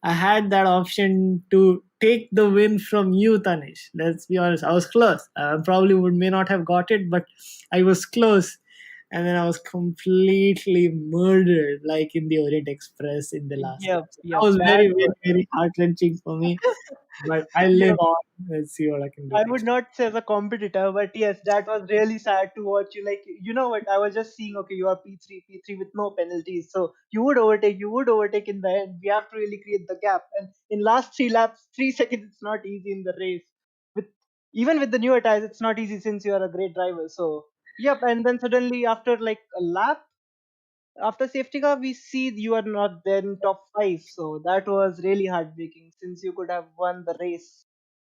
I had that option to take the win from you, Tanish. Let's be honest, I was close. I probably may not have got it, but I was close, and then I was completely murdered, like in the Orient Express in the last
Yep,
lap. So that
yep,
was
that
very,
was.
very, very heart wrenching for me. But I live
Yep.
on. Let's see what I can do
I would
next.
not say as a competitor, but yes, that was really sad to watch you. Like, you know what? I was just seeing, okay, you are P3 with no penalties. So you would overtake in the end. We have to really create the gap. And in last 3 laps, 3 seconds, it's not easy in the race. With even with the newer tires, it's not easy since you are a great driver. So, yep. And then suddenly after like a lap, after safety car, we see you are not there in top five. So that was really heartbreaking since you could have won the race,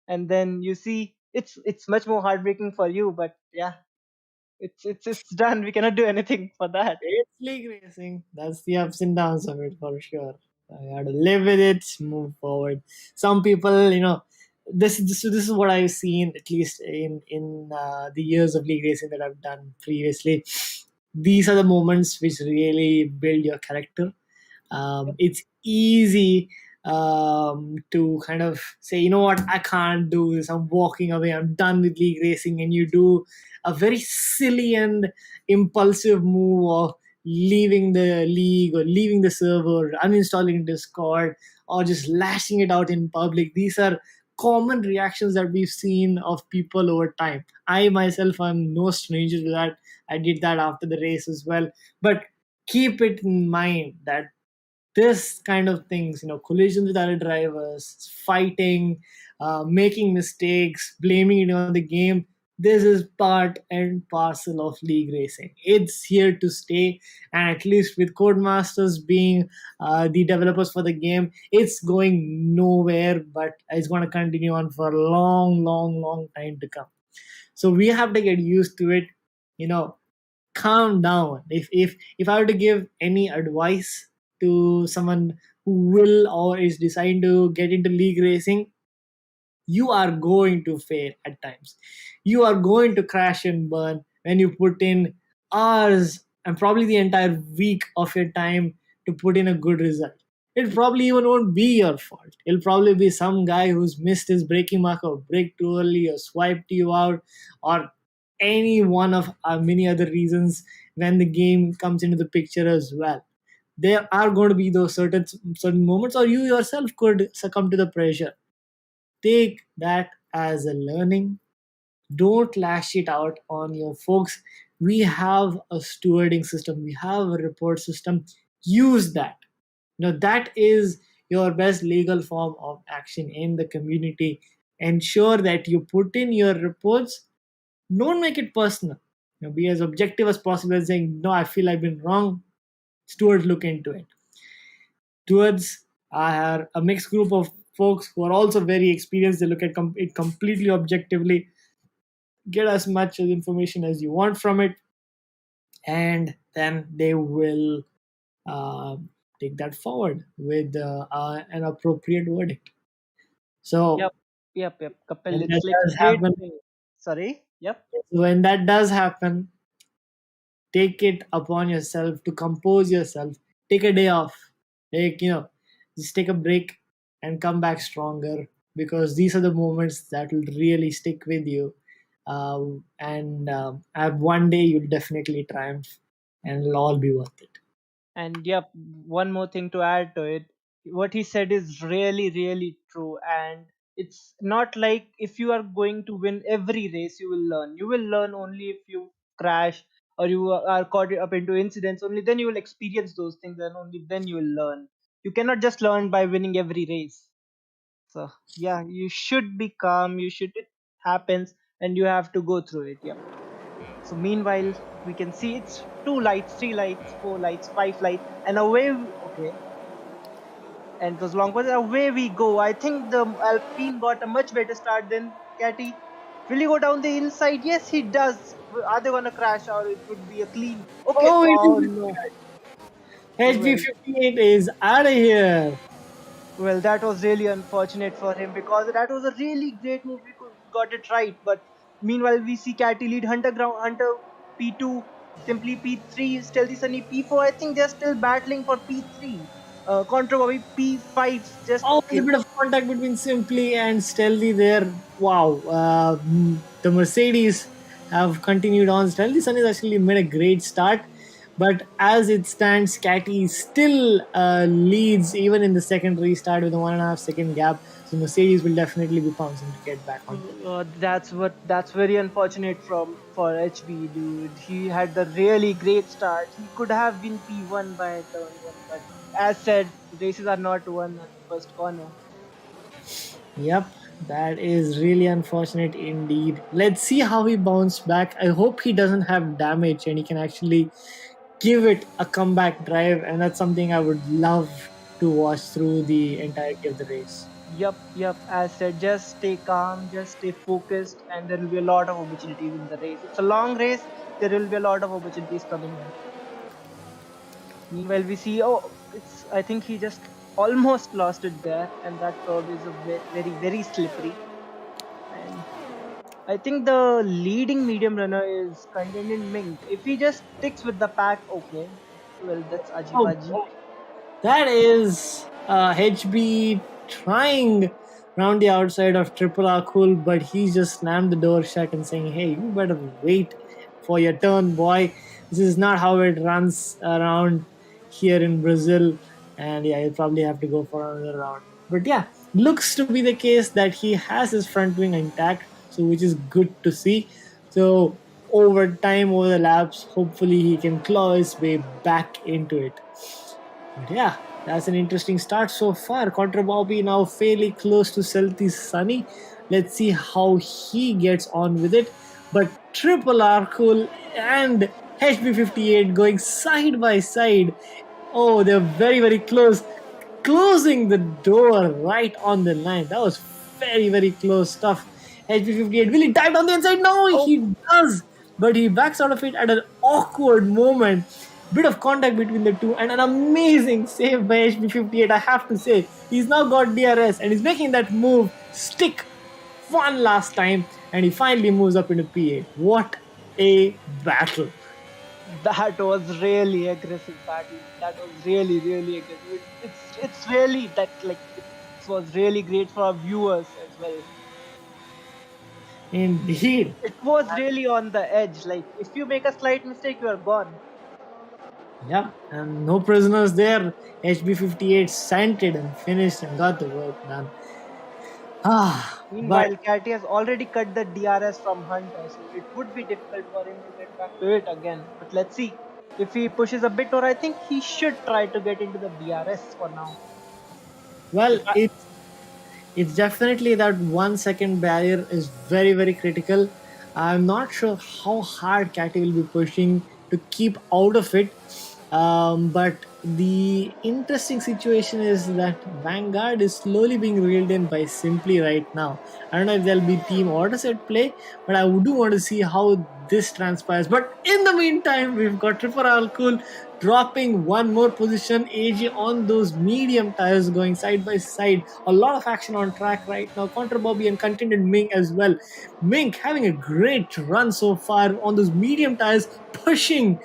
and then you see it's much more heartbreaking for you, but yeah, it's done. We cannot do anything for that.
It's league racing. That's the ups and downs of it for sure. I had to live with it, move forward. Some people, this is what I've seen at least in the years of league racing that I've done previously. These are the moments which really build your character. It's easy to kind of say, you know what, I can't do this. I'm walking away. I'm done with league racing. And you do a very silly and impulsive move of leaving the league or leaving the server, uninstalling Discord, or just lashing it out in public. These are common reactions that we've seen of people over time. I myself am no stranger to that. I did that after the race as well. But keep it in mind that this kind of things, collisions with other drivers, fighting, making mistakes, blaming it on the game, this is part and parcel of league racing. It's here to stay, and at least with Codemasters being the developers for the game, it's going nowhere, but it's going to continue on for a long, long, long time to come. So we have to get used to it. You know, calm down. If I were to give any advice to someone who will or is deciding to get into league racing, you are going to fail at times. You are going to crash and burn when you put in hours and probably the entire week of your time to put in a good result. It probably even won't be your fault. It'll probably be some guy who's missed his braking mark or brake too early or swiped you out or any one of many other reasons when the game comes into the picture as well. There are going to be those certain moments, or you yourself could succumb to the pressure. Take that as a learning. Don't lash it out on your folks. We have a stewarding system, we have a report system. Use that. That is your best legal form of action in the community. Ensure that you put in your reports. Don't make it personal. Be as objective as possible and saying, no, I feel I've been wrong. Stewards, look into it. Stewards are a mixed group of folks who are also very experienced. They look at it completely objectively, get as much information as you want from it, and then they will uh, take that forward with an appropriate verdict. So
Yep, yep. Kapil,
when that
it's like
does
great.
happen,
Sorry. Yep.
when that does happen, take it upon yourself to compose yourself. Take a day off. Just take a break and come back stronger, because these are the moments that will really stick with you. And at one day you'll definitely triumph, and it'll all be worth it.
And yep, one more thing to add to it. What he said is really, really true. And it's not like if you are going to win every race, you will learn. You will learn only if you crash or you are caught up into incidents. Only then you will experience those things, and only then you will learn. You cannot just learn by winning every race. So yeah, you should be calm. You should it happens, and you have to go through it. Yep. So meanwhile, we can see it's two lights, three lights, four lights, five lights, and away. Okay, and it was long, but away we go. I think the Alpine got a much better start than Catty. Will he go down the inside? Yes, he does. Are they gonna crash, or it would be a clean? Okay.
Oh, it
Oh
is.
no. Well,
HB58 is out of here.
well, that was really unfortunate for him because that was a really great move. We got it right, but meanwhile we see Catty lead Hunter P2, simply P3, Stealthy Sunny P4. I think they're still battling for P3. Contra Bobby P5. Just
Oh, there's a
okay.
bit of contact between Simply and Stealthy there. Wow. The Mercedes have continued on. Stealthy Sun has actually made a great start. But as it stands, Catty still leads even in the second restart with a 1.5 second gap. So Mercedes will definitely be pouncing to get back onto it.
That's very unfortunate for HB, dude. He had the really great start. He could have been P1 by turn 1, but as said, races are not won at the first corner.
Yep, that is really unfortunate indeed. Let's see how he bounced back. I hope he doesn't have damage and he can actually give it a comeback drive, and that's something I would love to watch through the entirety of the race.
Yep. As said, just stay calm, just stay focused, and there will be a lot of opportunities in the race. It's a long race. There will be a lot of opportunities coming in. Meanwhile, we see, oh, it's. I think he just almost lost it there, and that curve is a very slippery. And I think the leading medium runner is Kainan Mink. If he just sticks with the pack, okay. Well, that's
Oh,
Ajibaji.
that is HB trying around the outside of Triple R Cool, but he just slammed the door shut and saying, "Hey, you better wait for your turn, boy. This is not how it runs around here in Brazil." And yeah, you probably have to go for another round. But yeah, looks to be the case that he has his front wing intact, so which is good to see. So over time, over the laps, hopefully he can claw his way back into it. But yeah, that's an interesting start so far. Contra Bobby now fairly close to Celti's Sunny. Let's see how he gets on with it. But Triple R Cool and HB58 going side by side. Oh, they're very, very close. Closing the door right on the line. That was very, very close stuff. HB58 really dived on the inside. No,
Oh,
he does. But he backs out of it at an awkward moment. Bit of contact between the two and an amazing save by HB58. I have to say, he's now got DRS and he's making that move stick one last time, and he finally moves up into PA. What a battle!
that was really aggressive battle. That was really, really aggressive. It's really that like it was really great for our viewers as well.
Indeed.
It was really on the edge. Like if you make a slight mistake, you are gone.
Yep, and no prisoners there. HB58 sent it and finished and got the work done. But
Meanwhile, Catty has already cut the DRS from Hunter, so it would be difficult for him to get back to it again. But let's see if he pushes a bit, or I think he should try to get into the DRS for now.
well,
If I,
it's definitely that 1 second barrier is very, very critical. I'm not sure how hard Catty will be pushing to keep out of it. But the interesting situation is that Vanguard is slowly being reeled in by Simply right now. I don't know if there'll be team orders at play, but I do want to see how this transpires. But in the meantime, we've got Tripper Al Cool dropping one more position. AJ on those medium tires going side by side. A lot of action on track right now. Contra Bobby and Contented Ming as well. Mink having a great run so far on those medium tires, pushing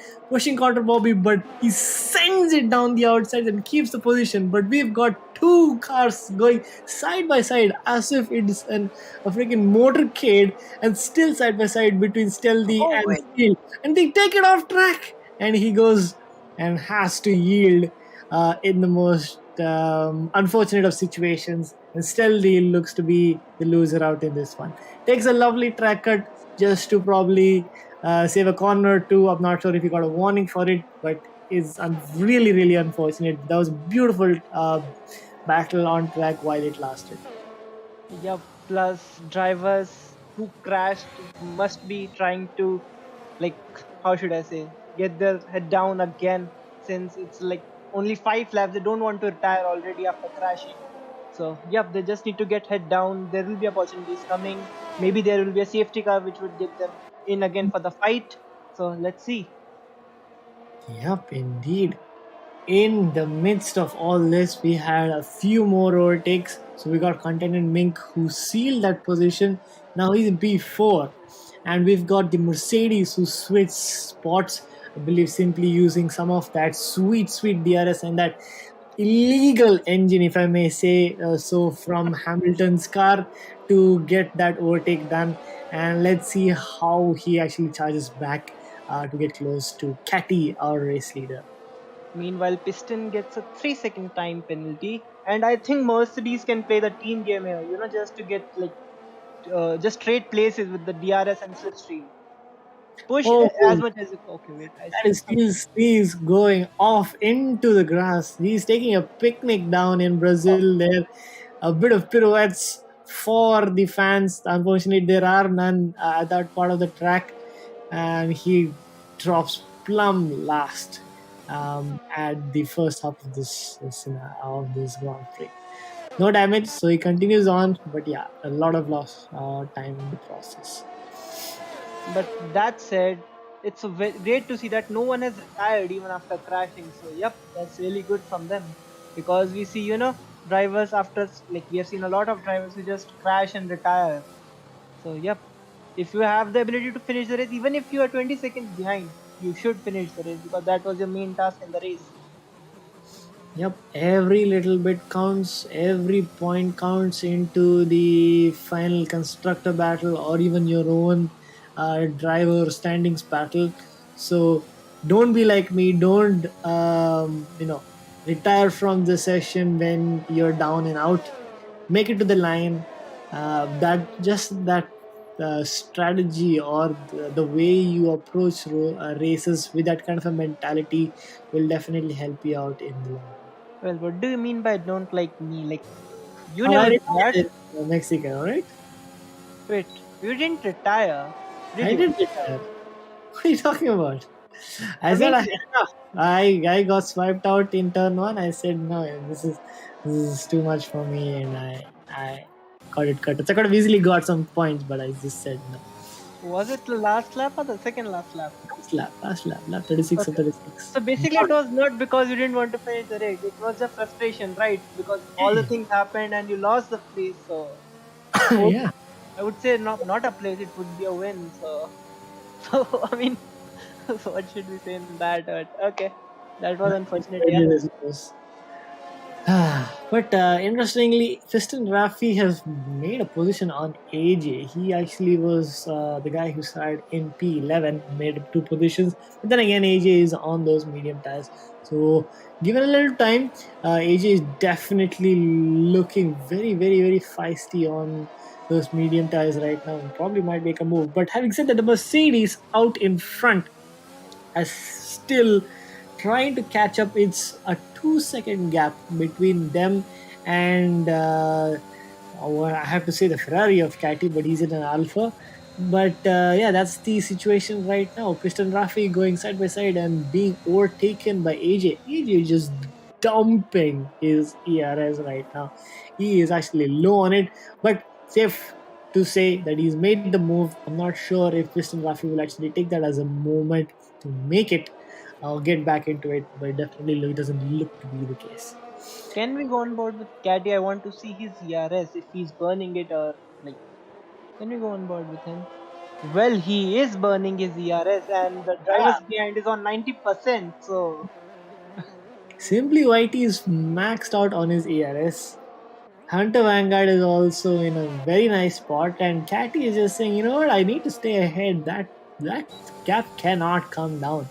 Contra Bobby, but he sends it down the outside and keeps the position. But we've got two cars going side by side as if it's a freaking motorcade, and still side by side between Stealthy
oh
and
wait,
Steel, and they take it off track, and he goes and has to yield in the most unfortunate of situations. And Stealthy looks to be the loser out in this one. Takes a lovely track cut just to probably save a corner or two. I'm not sure if he got a warning for it, but it's really, really unfortunate. That was a beautiful battle on track while it lasted.
yeah. Plus, drivers who crashed must be trying to, like, how should I say, get their head down again, since it's like only 5 laps. They don't want to retire already after crashing. So, yep, they just need to get head down. There will be opportunities coming. Maybe there will be a safety car which would get them in again for the fight. So, let's see.
Yep, indeed. In the midst of all this, we had a few more overtakes. So we got Contented Mink who sealed that position. Now he's in P4. And we've got the Mercedes who switched spots, I believe, simply using some of that sweet, sweet DRS and that illegal engine, if I may say so, from Hamilton's car to get that overtake done. And let's see how he actually charges back to get close to Catty, our race leader.
Meanwhile, Piston gets a 3-second time penalty. And I think Mercedes can play the team game here, just to get, like, just trade places with the DRS and Slipstream. Push
Oh,
as much as you. Okay, wait, I
that
see
is still
something.
Sneeze going off into the grass. He's taking a picnic down in Brazil there. A bit of pirouettes for the fans. Unfortunately, there are none at that part of the track. And he drops plumb last at the first half of this Grand Prix. No damage, so he continues on. But yeah, a lot of lost time in the process.
But that said, it's great to see that no one has retired even after crashing. So, yep, that's really good from them. Because we see, drivers after, like, we have seen a lot of drivers who just crash and retire. So, yep, if you have the ability to finish the race, even if you are 20 seconds behind, you should finish the race because that was your main task in the race.
Yep, every little bit counts, every point counts into the final constructor battle or even your own driver standings battle. So don't be like me, don't, retire from the session when you're down and out, make it to the line. That strategy, or the way you approach races with that kind of a mentality, will definitely help you out in the long run.
Well, what do you mean by don't like me? Like, you
Oh, I
never do
retired
that.
in Mexico, right?
Wait, you didn't retire, did
I
you?
did retire. What are you talking about? I
I
said
mean,
I had enough. I got swiped out in turn one. I said no, this is too much for me, and I got it cut. So I could have easily got some points, but I just said no.
was it the last lap or the second last lap?
Last lap, 36 or
Okay.
36.
So basically, it was not because you didn't want to finish the race. It was just frustration, right? Because all the things happened and you lost the place. So hope
Yeah,
I would say not a place. It would be a win. So so I mean, so what should we say in that? But okay, that was unfortunate. Yeah.
I suppose. But interestingly, Fiston Raffi has made a position on AJ. He actually was the guy who started in P11, made two positions. But then again, AJ is on those medium tires. So, given a little time, AJ is definitely looking very, very, very feisty on those medium tires right now, and probably might make a move. But having said that, the Mercedes out in front as still trying to catch up. It's a 2 second gap between them and well, I have to say the Ferrari of Catty, but he's in an Alpha. But yeah, that's the situation right now. Piston Raffi going side by side and being overtaken by AJ. AJ just dumping his ERS right now. He is actually low on it, but safe to say that he's made the move. I'm not sure if Piston Raffi will actually take that as a moment to make it or get back into it, but definitely it doesn't look to be the case.
Can we go on board with Caddy? I want to see his ERS if he's burning it or like. Can we go on board with him? Well, he is burning his ERS, and the
Yeah.
drivers behind is on 90%. So
Simply Whitey is maxed out on his ERS. Hunter Vanguard is also in a very nice spot, and Catty is just saying, you know what, I need to stay ahead. That gap cannot come down.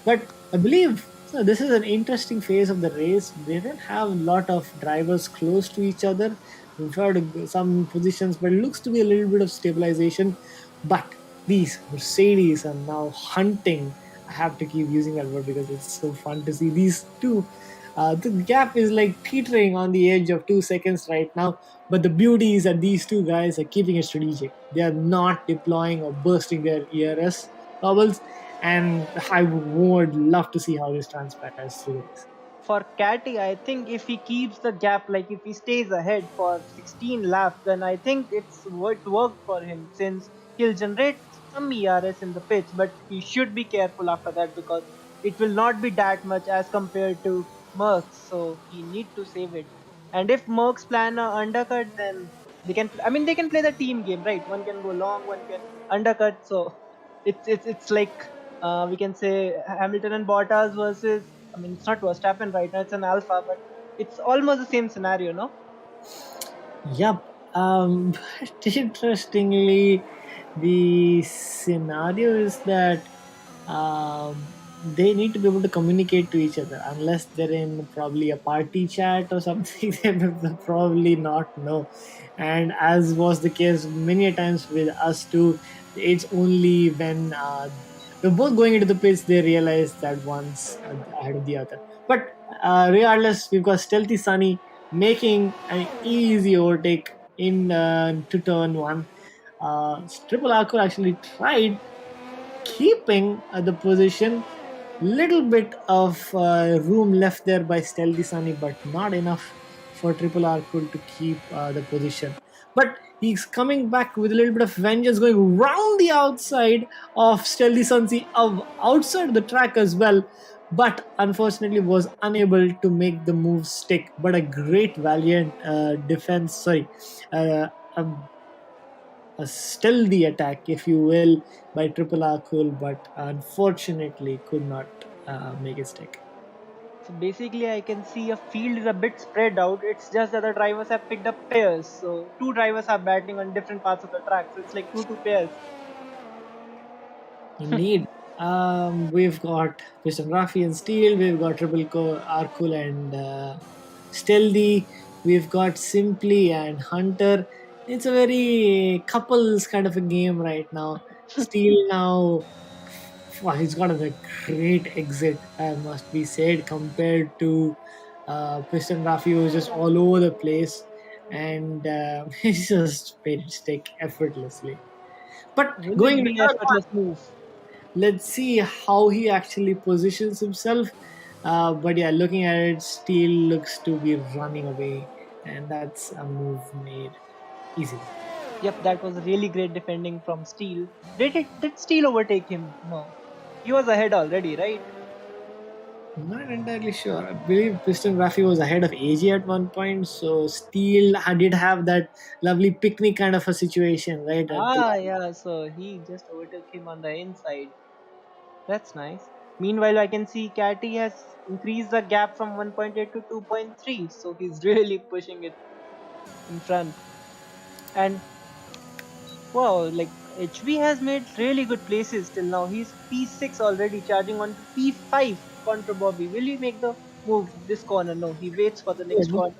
But I believe so this is an interesting phase of the race. We don't have a lot of drivers close to each other. We've heard some positions, but it looks to be a little bit of stabilization. But these Mercedes are now hunting. I have to keep using that word because it's so fun to see these two. The gap is like teetering on the edge of 2 seconds right now. But the beauty is that these two guys are keeping it strategic. They are not deploying or bursting their ERS bubbles, and I would love to see how this transpires through the race.
for Catty, I think if he keeps the gap, like if he stays ahead for 16 laps, then I think it worked for him since he'll generate some ERS in the pits, but he should be careful after that because it will not be that much as compared to Merckx, so he need to save it. And if Merckx plan a undercut, then they can. I mean, they can play the team game, right? One can go long, one can undercut. So it's like we can say Hamilton and Bottas versus. I mean, it's not Verstappen right now; it's an Alpha, but it's almost the same scenario, no?
Yep. But interestingly, the scenario is that they need to be able to communicate to each other. Unless they're in probably a party chat or something, they will probably not know. And as was the case many a times with us too, it's only when we're both going into the pits they realize that one's ahead of the other. But regardless, we've got Stealthy Sunny making an easy overtake in to turn one. Triple Arco actually tried keeping the position. Little bit of room left there by Stealthy Sunny, but not enough for Triple Arkul to keep the position. But he's coming back with a little bit of vengeance, going round the outside of Stealthy Sunny, outside the track as well. But unfortunately, was unable to make the move stick. But a great valiant defense. Sorry, uh, a a stealthy attack, if you will, by Triple R Cool, but unfortunately could not make it stick.
So basically, I can see a field is a bit spread out. It's just that the drivers have picked up pairs. So two drivers are battling on different parts of the track. So it's like two pairs.
Indeed. We've got Piston Rafi and Steel. We've got Triple Arkul and Stealthy. We've got Simply and Hunter. It's a very couples kind of a game right now. Steel now, wow, he's got a great exit, must be said, compared to Piston Rafi, who was just all over the place and he's just paid his stick effortlessly. But
Will
going
it
in the
be
third one,
effortless move?
let's see how he actually positions himself. But yeah, looking at it, Steel looks to be running away, and that's a move made easily.
Yep, that was really great defending from Steel. Did Steel overtake him? No. He was ahead already, right?
Not entirely sure. I believe Piston Rafi was ahead of AG at one point, so Steel did have that lovely picnic kind of a situation, right? At the
Ah, yeah, so he just overtook him on the inside. That's nice. Meanwhile, I can see Catty has increased the gap from 1.8 to 2.3, so he's really pushing it in front. And wow, like HB has made really good places till now. He's P6 already, charging on to P5 contra Bobby. Will he make the move this corner? No, he waits for the next
Oh,
corner.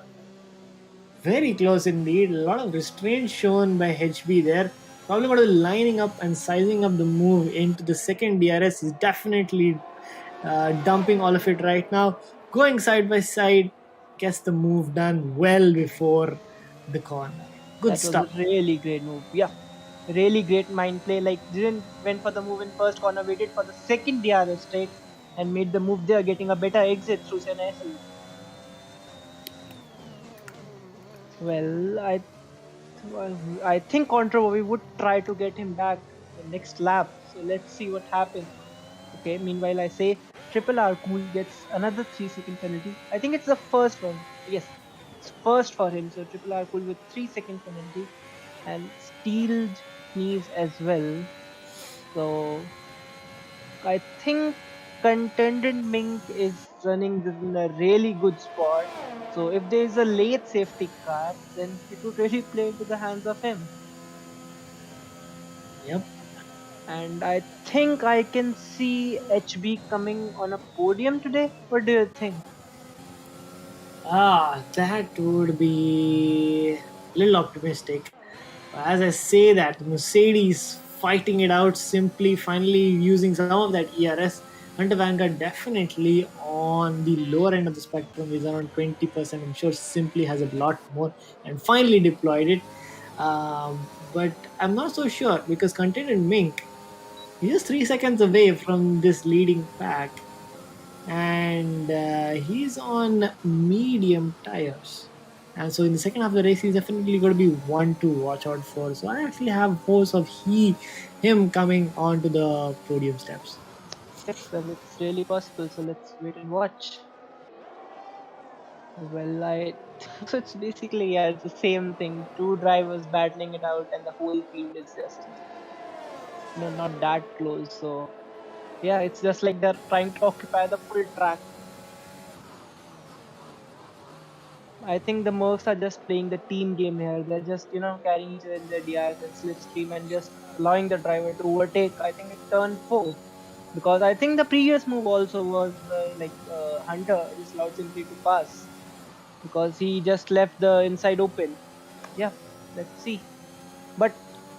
very close indeed. A lot of restraint shown by HB there. Probably about lining up and sizing up the move into the second DRS. He's definitely dumping all of it right now. Going side by side, gets the move done well before the corner. Good
That was
stuff.
a really great move. Yeah, really great mind play. Like didn't went for the move in first corner, waited for the second DRS straight, and made the move there, getting a better exit through Senesi. Well, I think Contra we would try to get him back the next lap. So let's see what happens. Okay, meanwhile, I say Triple R Cool gets another 3 second penalty. I think it's the first one. Yes, it's first for him. So Triple R Cool with 3 second penalty and stealed knees as well. So I think Contended Mink is running this in a really good spot. So if there is a late safety car, then it would really play into the hands of him.
Yep.
And I think I can see HB coming on a podium today. What do you think?
That would be a little optimistic. As I say that, Mercedes fighting it out, simply finally using some of that ERS. Hunter Vanguard definitely on the lower end of the spectrum is around 20%. I'm sure Simply has a lot more and finally deployed it. But I'm not so sure because Content Mink is just 3 seconds away from this leading pack and he's on medium tires. And so in the second half of the race, he's definitely going to be one to watch out for. So I actually have hopes of him coming onto the podium steps.
Yep, well, it's really possible. So let's wait and watch. Well, I so it's basically yeah, it's the same thing. Two drivers battling it out, and the whole field is just not that close. So yeah, it's just like they're trying to occupy the full track. I think the Mercs are just playing the team game here. They're just carrying each other in their DRs and slipstream and just allowing the driver to overtake. I think at turn four, because I think the previous move also was Hunter just allowed Simply to pass because he just left the inside open. Yeah, let's see. But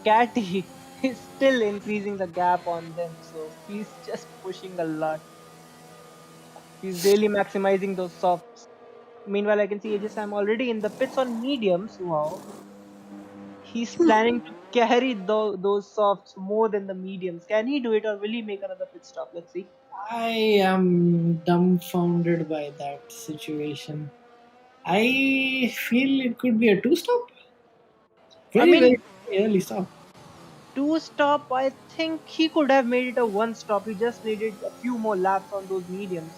Catty is still increasing the gap on them, so he's just pushing a lot. He's really maximizing those softs. Meanwhile, I can see AJ Sam already in the pits on mediums. Wow. He's planning to carry those softs more than the mediums. Can he do it or will he make another pit stop? Let's see.
I am dumbfounded by that situation. I feel it could be a two stop.
I
Very, very
mean,
early stop.
two stop, I think he could have made it a one stop. He just needed a few more laps on those mediums.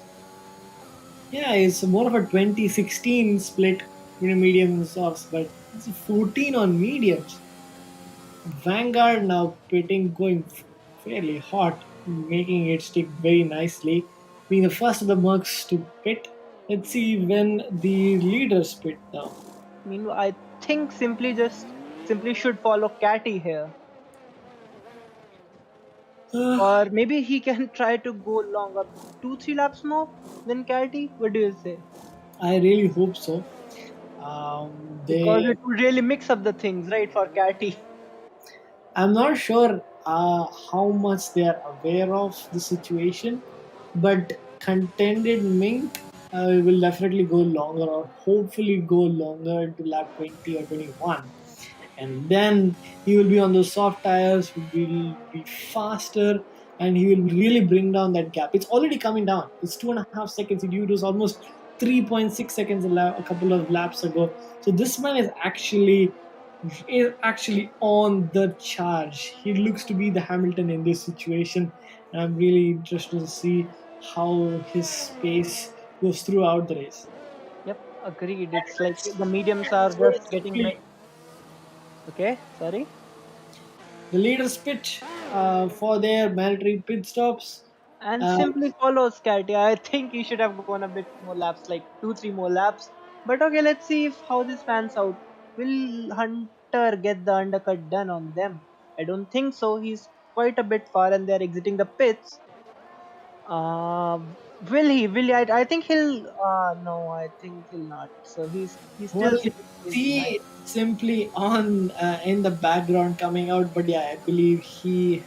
Yeah, it's more of a 2016 split between mediums and softs, but it's a 14 on mediums. Vanguard now pitting going fairly hot, making it stick very nicely. Being the first of the Mercs to pit. Let's see when the leaders pit now.
Meanwhile, I think simply should follow Catty here. Or maybe he can try to go longer, 2-3 laps more than Catty. What do you say?
I really hope so.
Because
They
it would really mix up the things, right, for Catty.
I'm not sure how much they are aware of the situation, but contended Mink will definitely go longer, or hopefully go longer to lap 20 or 21. And then he will be on those soft tires, will be faster, and he will really bring down that gap. It's already coming down. It's 2.5 seconds. It was almost 3.6 seconds a couple of laps ago. So this man is actually on the charge. He looks to be the Hamilton in this situation, and I'm really interested to see how his pace goes throughout the race.
Yep, agreed. It's like the mediums are just getting like, okay, sorry.
The leaders pit for their mandatory pit stops.
And
Uh,
simply follows Catty. I think he should have gone a bit more laps, like 2-3 more laps. But okay, let's see if how this pans out. Will Hunter get the undercut done on them? I don't think so. He's quite a bit far and they're exiting the pits. Uh, will he? Will he? I think he'll. No, I think he'll not. So he's
well,
still
you
sitting behind.
see simply on in the background coming out, but yeah, I believe he's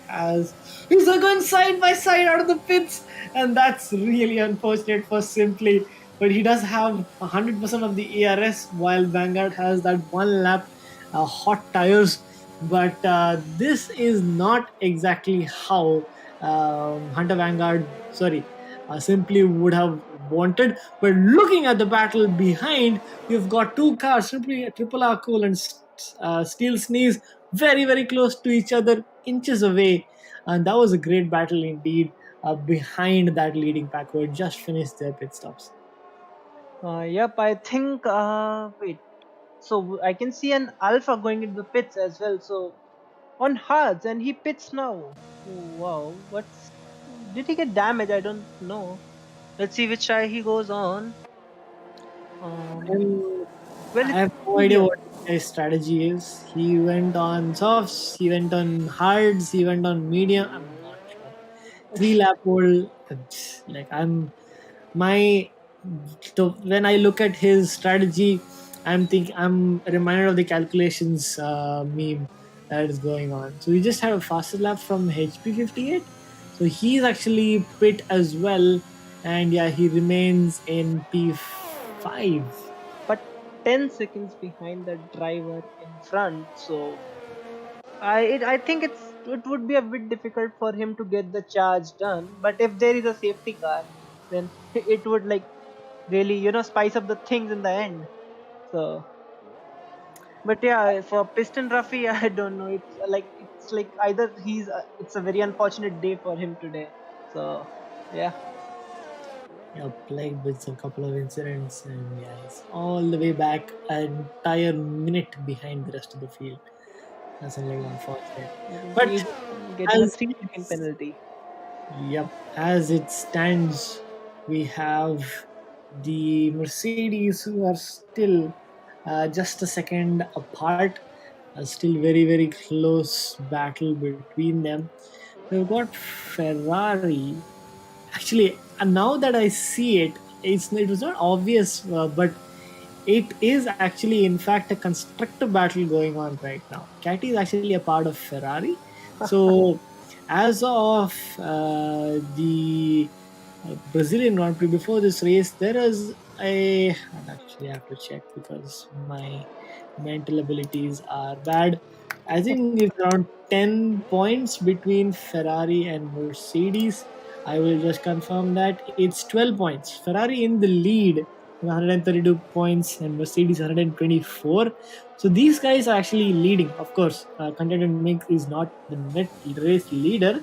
going side by side out of the pits, and that's really unfortunate for Simply. But he does have 100% of the ARS, while Vanguard has that one lap hot tires. But this is not exactly how Hunter Vanguard, sorry, Simply would have wanted. But looking at the battle behind, you've got two cars, Triple R Cool and Steel Sneeze, very, very close to each other, inches away. And that was a great battle indeed behind that leading pack who had just finished their pit stops.
Yep, I think. Wait. So I can see an Alpha going into the pits as well. So on hards, and he pits now. Wow, what's did he get damage? I don't know. Let's see which tire he goes on. Um,
And
well,
I
it's
have no idea
medium.
what his strategy is. He went on softs, he went on hards, he went on medium. I'm not sure. 3 lap old, like my so when I look at his strategy, I'm reminded of the calculations meme that is going on. So he just had a faster lap from HP 58. So he's actually pit as well, and yeah, he remains in P5.
But 10 seconds behind the driver in front. So I think it would be a bit difficult for him to get the charge done. But if there is a safety car, then it would like really spice up the things in the end. So, but yeah, for Piston Ruffy, I don't know. It's like either it's a very unfortunate day for him today. So yeah.
Yeah, plagued with a couple of incidents, and yeah, he's all the way back an entire minute behind the rest of the field. That's a little unfortunate.
I think
But
he's getting a
as
3 second penalty.
yep, as it stands, we have the Mercedes who are still just a second apart. Still very very close battle between them. We've got Ferrari. Actually, now that I see it, it was not obvious, but it is actually in fact a constructor battle going on right now. Catty is actually a part of Ferrari. So as of the Brazilian Grand Prix before this race, there is I'd actually have to check because my mental abilities are bad. I think it's around 10 points between Ferrari and Mercedes. I will just confirm that it's 12 points. Ferrari in the lead, 132 points, and Mercedes 124. So these guys are actually leading. Of course, Content Mix is not the net race leader,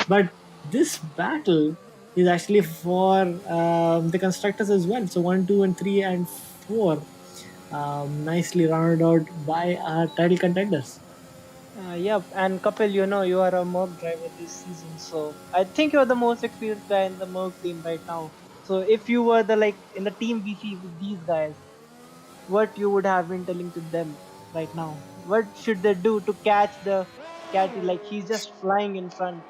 but this battle is actually for the constructors as well. So 1, 2, and 3 and 4, nicely rounded out by our title contenders.
Yep, and Kapil, you are a Merc driver this season, so I think you're the most experienced guy in the Merc team right now. So if you were the like in the team VC with these guys, what you would have been telling to them right now? What should they do to catch the cat? Like he's just flying in front.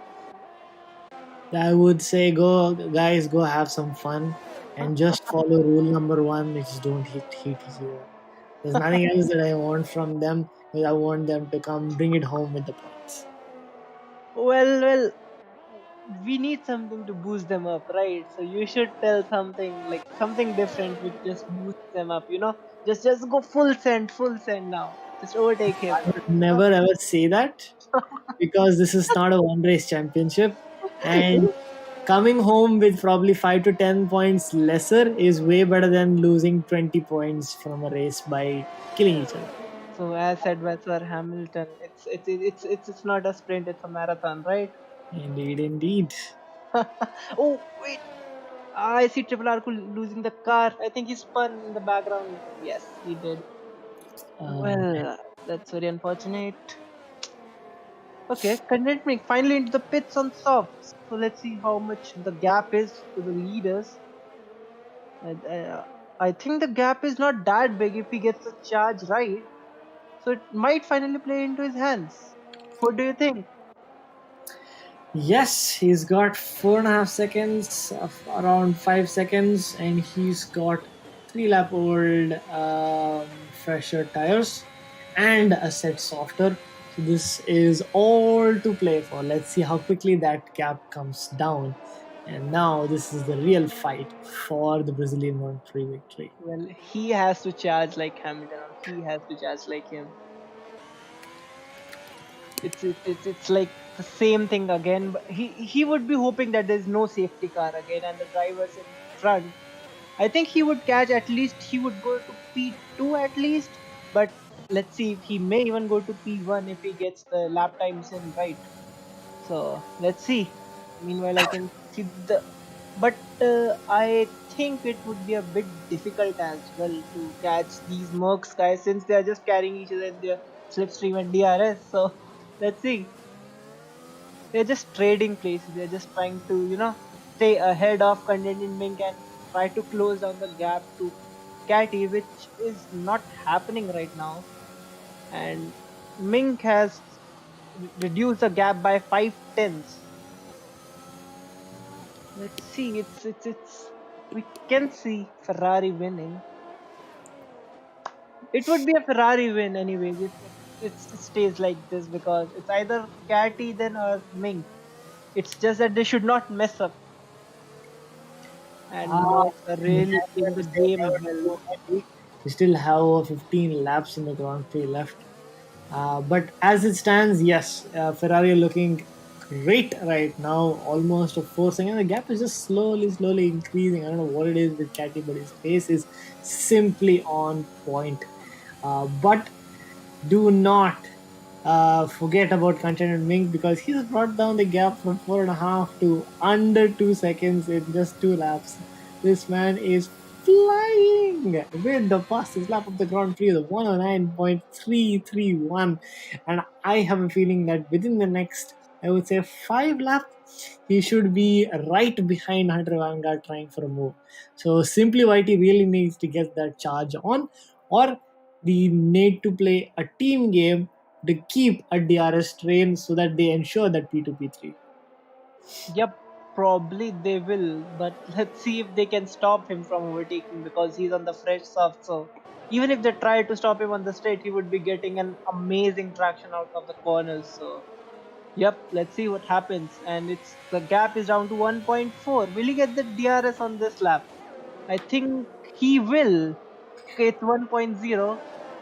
I would say, go guys, go have some fun and just follow rule number one, which is don't hit each other. There's nothing else that I want from them. I want them to come bring it home with the points.
Well, we need something to boost them up, right? So you should tell something like something different which just boosts them up, Just go full send now. Just overtake him.
I would never ever say that because this is not a one race championship, and coming home with probably 5 to 10 points lesser is way better than losing 20 points from a race by killing each other.
So as said by Sir Hamilton, it's not a sprint, it's a marathon, right?
Indeed, indeed.
Oh wait, I see Triple R losing the car. I think he spun in the background. Yes, he did.
Um,
Well, that's very unfortunate. Okay, content me finally into the pits on softs. So let's see how much the gap is to the leaders. And, I think the gap is not that big if he gets the charge right. So it might finally play into his hands. What do you think?
yes, he's got 4.5 seconds, around 5 seconds, and he's got 3 lap old fresher tires and a set softer. So this is all to play for. Let's see how quickly that gap comes down. And now this is the real fight for the Brazilian Grand Prix victory.
Well, he has to charge like Hamilton, or he has to charge like him. It's like the same thing again. But he would be hoping that there's no safety car again, and the drivers in front. I think he would catch at least. He would go to P2 at least. But let's see if he may even go to P1 if he gets the lap times in right. So let's see. Meanwhile, I can see but I think it would be a bit difficult as well to catch these Mercs guys since they are just carrying each other in their slipstream and DRS. So let's see. They're just trading places. They're just trying to stay ahead of Content Mink and try to close down the gap to Catty, which is not happening right now. And Mink has reduced the gap by 5 tenths. Let's see. It's. We can see Ferrari winning. It would be a Ferrari win anyways if it stays like this because it's either Catty then or Mink. It's just that they should not mess up. And
Ah,
Mercs are really playing the game well.
we still have 15 laps in the Grand Prix left. But as it stands, yes, Ferrari are looking great right now. Almost a 4 second. The gap is just slowly increasing. I don't know what it is with Catty, but his pace is simply on point. But do not forget about Content Mink because he's brought down the gap from 4.5 to under 2 seconds in just 2 laps. This man is flying with the fastest lap of the Grand Prix, the 109.331. And I have a feeling that within the next, I would say, 5 laps, he should be right behind Hunter Vanguard trying for a move. So simply Whitey really needs to get that charge on, or we need to play a team game to keep a DRS train so that they ensure that P2 P3.
Yep, probably they will, but let's see if they can stop him from overtaking because he's on the fresh soft. So even if they try to stop him on the straight, he would be getting an amazing traction out of the corners. So yep, let's see what happens. And it's the gap is down to 1.4. Will he get the DRS on this lap? I think he will. Okay, it's 1.0.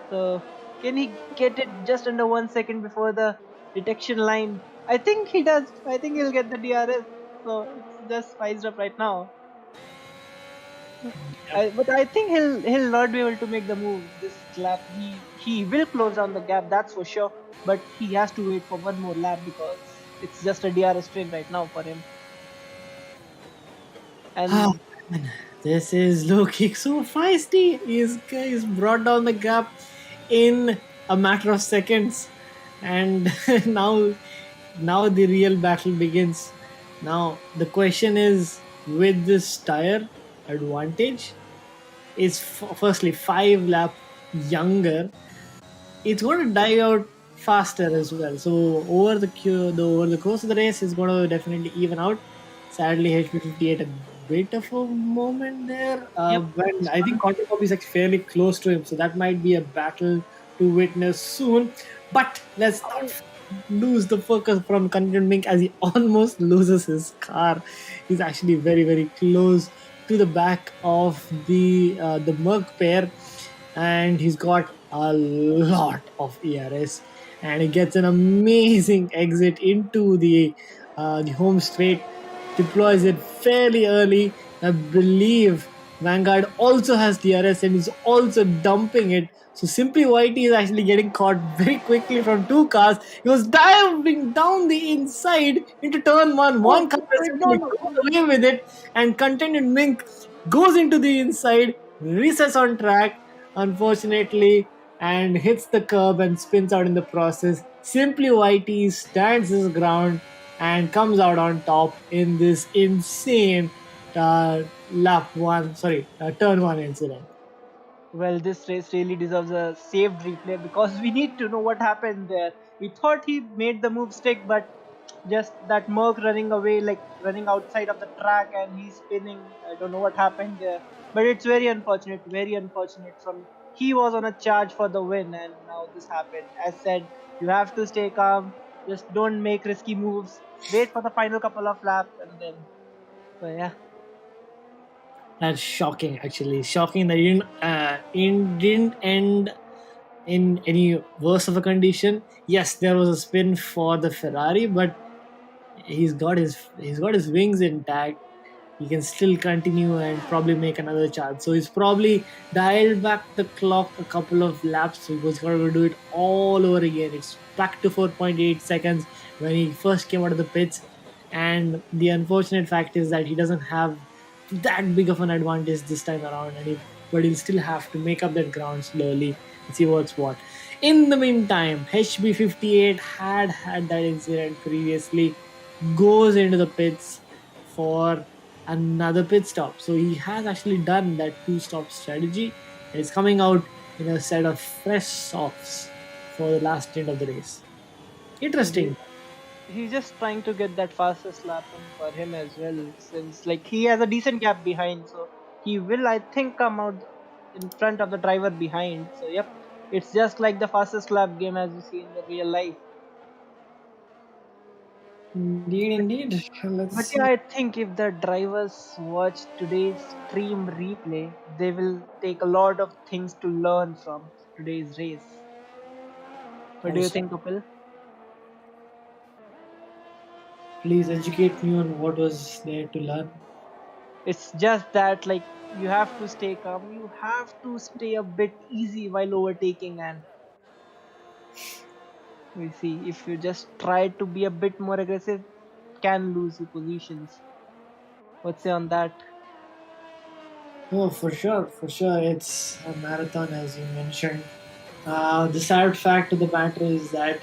So can he get it just under 1 second before the detection line? I think he does. I think he'll get the DRS. So it's just spiced up right now. But I think he'll not be able to make the move this lap. He will close down the gap, that's for sure. But he has to wait for one more lap because it's just a DRS train right now for him.
Ah,
And
man, this is looking so feisty. He's brought down the gap in a matter of seconds, and now the real battle begins. Now the question is, with this tire advantage, is firstly 5 lap younger, it's going to die out faster as well. So over the over the course of the race, it's going to definitely even out. Sadly, HP58 a bit of a moment there.
Yep,
When
it's
I think
one.
Contra Copy is like fairly close to him, so that might be a battle to witness soon. But let's not
Oh,
lose the focus from Content Mink as he almost loses his car. He's actually very, very close to the back of the Merc pair, and he's got a lot of ERS, and he gets an amazing exit into the home straight, deploys it fairly early. I believe Vanguard also has DRS and is also dumping it. So Simply Whitey is actually getting caught very quickly from two cars. He was diving down the inside into turn one.
oh,
One car
no,
essentially
no,
goes away with it, and Contented Mink goes into the inside, resets on track, unfortunately, and hits the curb and spins out in the process. Simply Whitey stands his ground and comes out on top in this insane turn one incident.
well, this race really deserves a saved replay because we need to know what happened there. We thought he made the move stick, but just that Merc running away, like running outside of the track and he's spinning. I don't know what happened there. But it's very unfortunate, very unfortunate. From he was on a charge for the win, and now this happened. As said, you have to stay calm. Just don't make risky moves. Wait for the final couple of laps, and then. So yeah.
That's shocking, actually. Shocking that it didn't end in any worse of a condition. Yes, there was a spin for the Ferrari, but he's got his wings intact. He can still continue and probably make another charge. So he's probably dialed back the clock a couple of laps. So he was going to do it all over again. It's back to 4.8 seconds when he first came out of the pits. And the unfortunate fact is that he doesn't have that big of an advantage this time around. But he'll still have to make up that ground slowly and see what's what. In the meantime, HB58 had that incident previously, goes into the pits for another pit stop. So he has actually done that two stop strategy and is coming out in a set of fresh softs for the last stint of the race.
Indeed.
Interesting.
He's just trying to get that fastest lap in for him as well, since like he has a decent gap behind, so he will, I think, come out in front of the driver behind. So yep, it's just like the fastest lap game as you see in the real life.
Indeed,
But,
indeed. Let's
but yeah,
see.
I think if the drivers watch today's stream replay, they will take a lot of things to learn from today's race. What do
How
you
so?
think, Kapil?
Please educate me on what was there to learn.
It's just that like you have to stay calm. You have to stay a bit easy while overtaking, and we see if you just try to be a bit more aggressive, can lose your positions. What's say on that?
Oh, for sure, for sure. It's a marathon, as you mentioned. The sad fact of the matter is that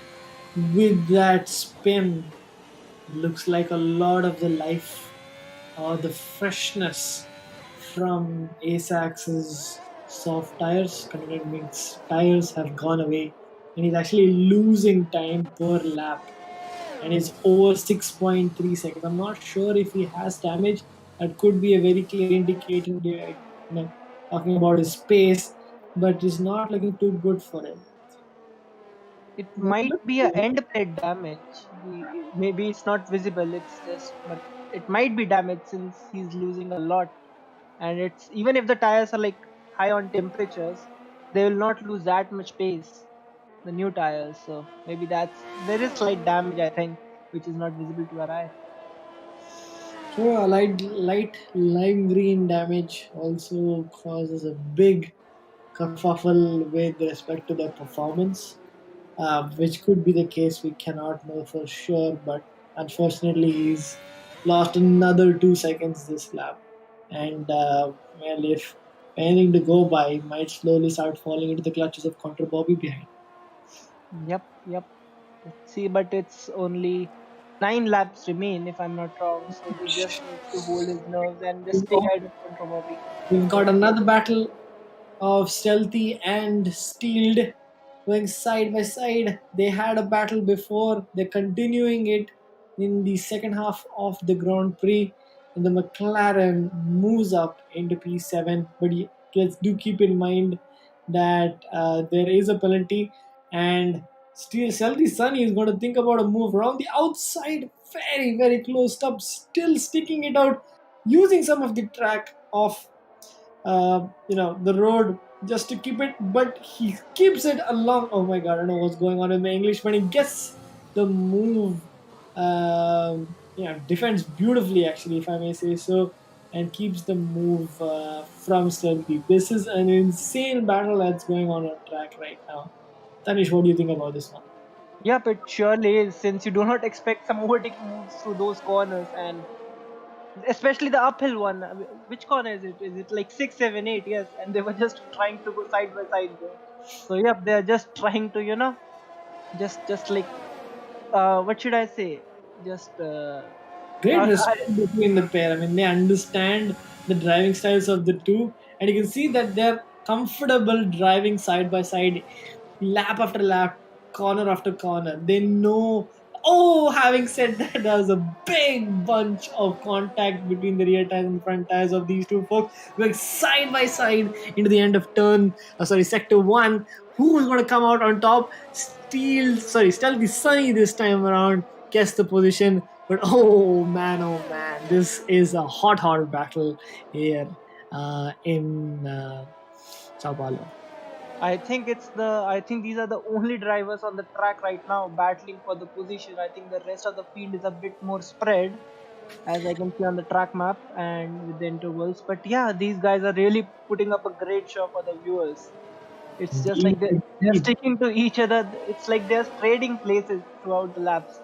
with that spin, looks like a lot of the life or the freshness from ASAX's soft tires, Continental Mink's tires have gone away, and he's actually losing time per lap, and it's over 6.3 seconds. I'm not sure if he has damage. That could be a very clear indicator, talking about his pace, but it's not looking too good for him.
It
But
might
let's
be a
see.
end plate damage. Maybe it's not visible. It's just, but it might be damage since he's losing a lot. And it's even if the tires are like high on temperatures, they will not lose that much pace. The new tires, so maybe that's there is slight damage, I think, which is not visible to our eye.
Sure, a light lime green damage also causes a big kerfuffle with respect to their performance, which could be the case. We cannot know for sure, but unfortunately, he's lost another 2 seconds this lap. And well, if anything to go by, he might slowly start falling into the clutches of Contra Bobby behind.
Yep, yep. Let's see, but it's only 9 laps remain, if I'm not wrong. So he just needs to hold his nerves and just
We've
stay
got,
ahead of Contra Bobby.
we've got another battle of Stealthy and Steeled going side by side. They had a battle before, they're continuing it in the second half of the Grand Prix. the McLaren moves up into P7. But let's do keep in mind that there is a penalty, and still Shelby Sunny is going to think about a move around the outside, very very close up, still sticking it out, using some of the track of the road just to keep it, but he keeps it along. Oh my god, I don't know what's going on in the English, but he gets the move. Defends beautifully, actually, if I may say so, and keeps the move from Stealthy. This is an insane battle that's going on track right now. Tanish, what do you think about this one?
Yep, it surely is, since you do not expect some overtaking moves through those corners, and especially the uphill one. Which corner is it? Is it like 6, 7, 8? Yes, and they were just trying to go side by side there. So yep, they are just trying to, just like, what should I say? Just
Great
I,
respect between the pair. I mean, they understand the driving styles of the two, and you can see that they're comfortable driving side by side, lap after lap, corner after corner. They know. Oh, having said that, there's a big bunch of contact between the rear tires and front tires of these two folks, going side by side into the end of sector one. Who is going to come out on top? Stealthy Sunny this time around gets the position. But oh man, this is a hot battle here in Sao Paulo.
I think these are the only drivers on the track right now battling for the position. I think the rest of the field is a bit more spread, as I can see on the track map and with the intervals. But yeah, these guys are really putting up a great show for the viewers. It's just
Indeed,
like they're
indeed.
sticking to each other. It's like they're trading places throughout the laps.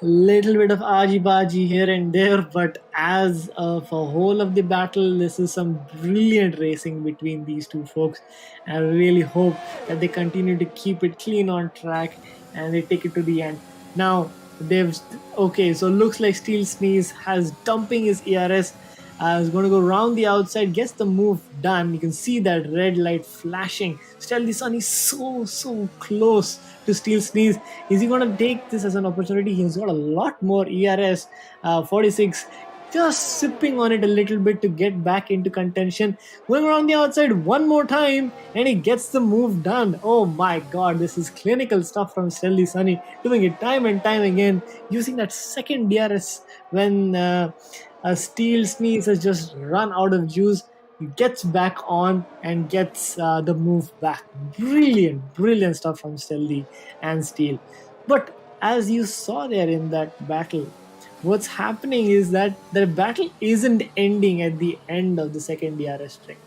Little bit of aji here and there, but as for whole of the battle, this is some brilliant racing between these two folks. I really hope that they continue to keep it clean on track and they take it to the end. Now they've okay, so looks like Steel Sneeze has dumping his ERS. Is going to go round the outside, gets the move done. You can see that red light flashing. Still, the sun is so close to Steel Sneeze. Is he going to take this as an opportunity? He's got a lot more ERS, 46. Just sipping on it a little bit to get back into contention. Going around the outside one more time, and he gets the move done. Oh my god, this is clinical stuff from Stealthy Sunny. Doing it time and time again, using that second DRS when a Steel Sneeze has just run out of juice. He gets back on and gets the move back. Brilliant stuff from Stealthy and Steel. But as you saw there in that battle, what's happening is that the battle isn't ending at the end of the second DRS string.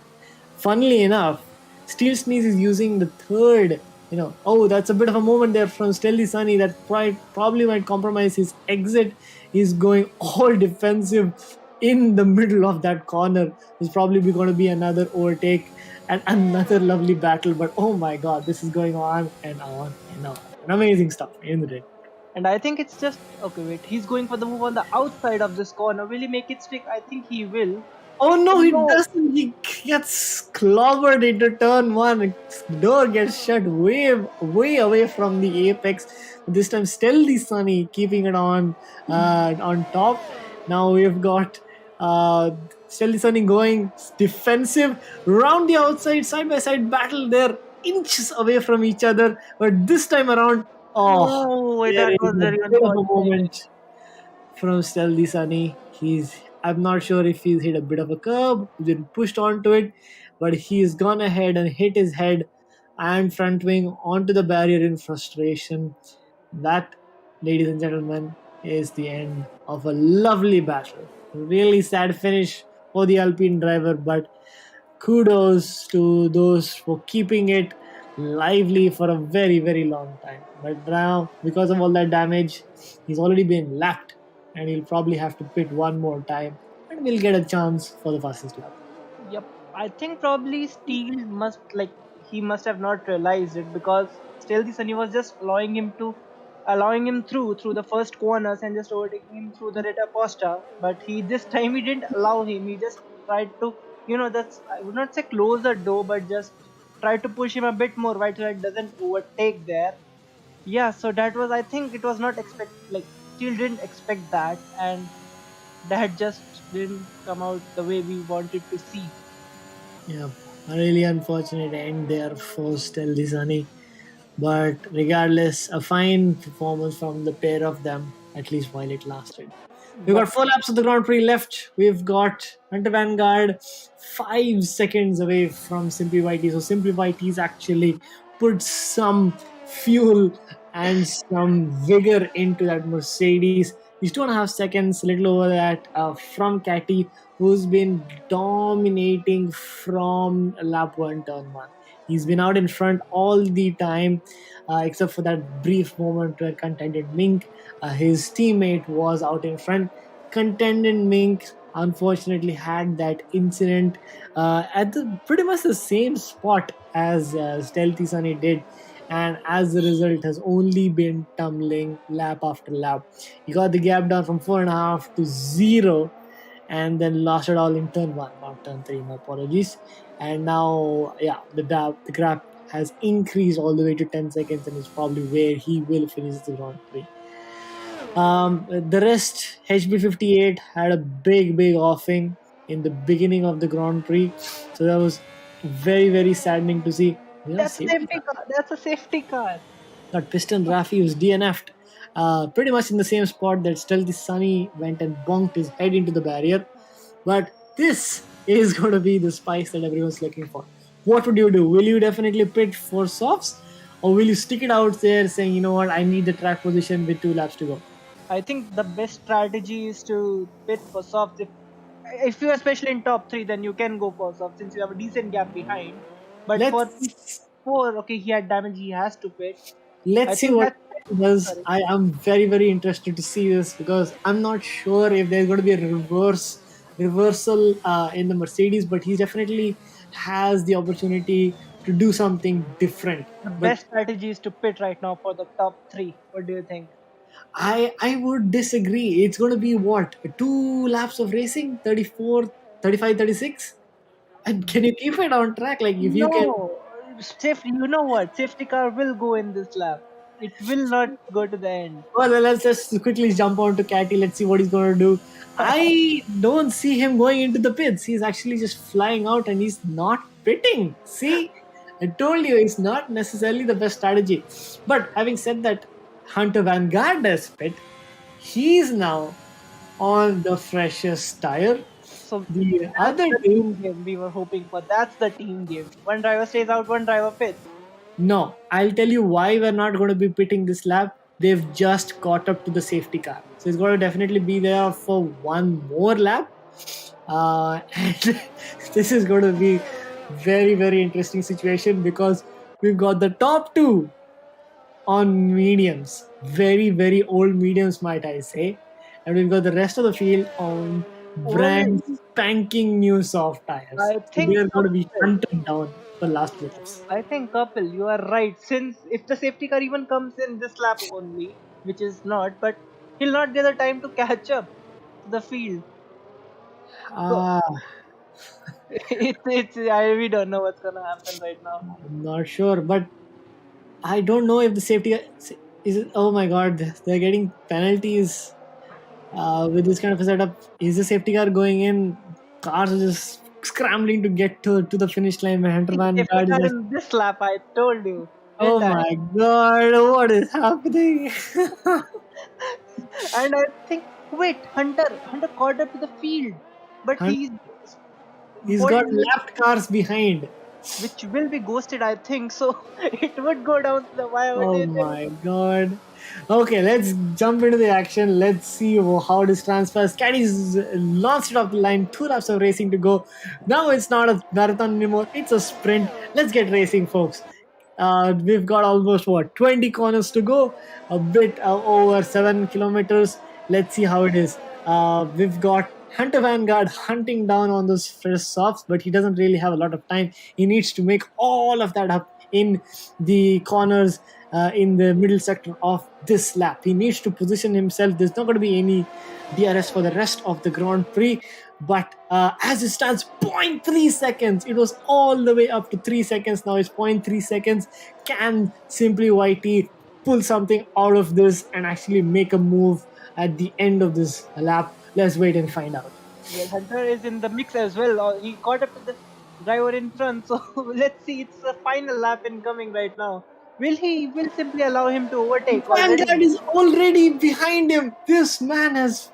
Funnily enough, Steel Sneeze is using the third. That's a bit of a moment there from Stealthy Sunny that probably might compromise his exit. He's going all defensive in the middle of that corner. There's probably going to be another overtake and another lovely battle. But oh my god, this is going on and on and on. And amazing stuff, isn't it?
And I think it's just okay. Wait, he's going for the move on the outside of this corner. Will he make it stick? I think he will.
Oh
Oh
no, he
no!
doesn't. He gets clobbered into turn one. Door gets shut way away from the apex. This time, Stealthy Sunny keeping it on top. Now we've got Stealthy Sunny going defensive round the outside, side by side battle. They're inches away from each other, but this time around,
Oh,
there
that
is
was
a
very
bit of a
unfortunate.
moment from Stealthy Sunny. I'm not sure if he's hit a bit of a curb, he's been pushed onto it, but he's gone ahead and hit his head and front wing onto the barrier in frustration. That, ladies and gentlemen, is the end of a lovely battle. Really sad finish for the Alpine driver, but kudos to those for keeping it lively for a very long time. But now, because of all that damage, he's already been lapped and he'll probably have to pit one more time and we'll get a chance for the fastest lap.
Yep, I think probably Steel he must have not realized it, because still the Sunny was just allowing him through the first corners and just overtaking him through the Rita Costa. But he this time he didn't allow him. He just tried to, that's, I would not say close the door, but just tried to push him a bit more right so that it doesn't overtake there. Yeah, so that was, I think it was not expect like Steel didn't expect that. And that just didn't come out the way we wanted to see.
Yeah, a really unfortunate end there for Stealthy Sunny. But regardless, a fine performance from the pair of them, at least while it lasted. We've got
But
4 laps of the Grand Prix left. We've got Hunter Vanguard 5 seconds away from Simply Whitey. So Simply Whitey's actually put some fuel and some vigor into that Mercedes. He's 2.5 seconds, a little over that, from Catty, who's been dominating from lap one, turn one. He's been out in front all the time, except for that brief moment where Contended Mink, his teammate, was out in front. Contended Mink unfortunately had that incident at the pretty much the same spot as Stealthy Sunny did, and as a result has only been tumbling lap after lap. He got the gap down from 4.5 to 0, and then lost it all in turn one, not turn three. My apologies. And now, yeah, the gap has increased all the way to 10 seconds, and is probably where he will finish the Grand Prix. The rest, HB58 had a big offing in the beginning of the Grand Prix, so that was very saddening to see. Yeah,
that's a
safety
safety
car.
car. That's a safety car.
That Piston Rafi was DNF'd, pretty much in the same spot that Stealthy Sunny went and bonked his head into the barrier. But this is going to be the spice that everyone's looking for. What would you do? Will you definitely pit for softs, or will you stick it out there saying, you know what, I need the track position with 2 laps to go?
I think the best strategy is to pit for softs. If you're especially in top three, then you can go for soft since you have a decent gap behind. But for
Let's
P4, okay, he had damage, he has to pit. I
let's see
think
what
that's
he does.
sorry.
I am very interested to see this because I'm not sure if there's going to be a reversal in the Mercedes, but he definitely has the opportunity to do something different.
The
But
best strategy is to pit right now for the top three. What do you think?
I would disagree. It's going to be what, 2 laps of racing, 34, 35, 36. And can you keep it on track? Like if you can.
No, safety. You know what? Safety car will go in this lap. It will not go to the end.
Well, let's just quickly jump on to Catty. Let's see what he's going to do. I don't see him going into the pits. He's actually just flying out and he's not pitting. See, I told you it's not necessarily the best strategy. But having said that, Hunter Vanguard does pit. He's now on the freshest tire.
So
The
that's
other
the
two,
team game we were hoping for. That's the team game. One driver stays out, one driver pits.
no. I'll tell you why we're not going to be pitting this lap. They've just caught up to the safety car. So it's going to definitely be there for one more lap. And this is going to be very interesting situation because we've got the top two on mediums. Very old mediums, might I say. And we've got the rest of the field on brand
Only,
spanking new soft tires.
I
So they
think
are going to be
Kapil.
hunted down for last 2 laps.
I think Kapil, you are right. Since if the safety car even comes in this lap only, which is not, but he'll not get the time to catch up to the field. So
Ah,
we don't know what's gonna happen right now.
I'm not sure, but I don't know if the safety is. Oh my god, they're getting penalties with this kind of a setup. Is the safety car going in? Cars are just scrambling to get to the finish line. My Hunter
Safety
Vanguard is
car
like,
in this lap, I told you,
oh
didn't I?
my god, what is happening?
And I think wait, Hunter caught up to the field, but
Hun-
he's
He's got
holding it,
left cars behind.
which will be ghosted. I think so. It would go down to the wire. What do
Oh
you think?
my god. Okay, let's jump into the action. Let's see how this transpires. Caddy's launched it off the line. 2 laps of racing to go. Now it's not a marathon anymore. It's a sprint. Let's get racing, folks. We've got almost 20 corners to go. A bit over 7 kilometers. Let's see how it is. We've got Hunter Vanguard hunting down on those fresh softs, but he doesn't really have a lot of time. He needs to make all of that up in the corners in the middle sector of this lap. He needs to position himself. There's not going to be any DRS for the rest of the Grand Prix. But as it stands, 0.3 seconds. It was all the way up to 3 seconds. Now it's 0.3 seconds. Can Simply Whitey pull something out of this and actually make a move at the end of this lap? Let's wait and find out.
Well, Hunter is in the mix as well. He caught up to the driver in front. So let's see. It's the final lap incoming right now. Will simply allow him to overtake
Vanguard
already?
is already behind him. This man has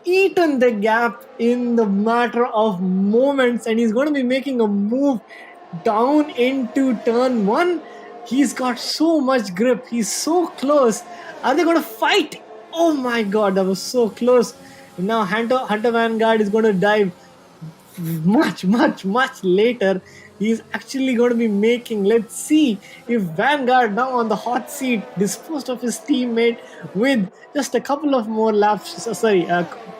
eaten the gap in the matter of moments, and he's going to be making a move down into turn one. He's got so much grip. He's so close. Are they going to fight? Oh my god, that was so close. Now Hunter Vanguard is going to dive much later. He's actually going to be making. Let's see if Vanguard, now on the hot seat, disposed of his teammate with just a couple of more laps. Sorry,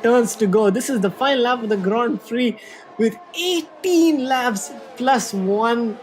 turns to go. This is the final lap of the Grand Prix with 18 laps plus one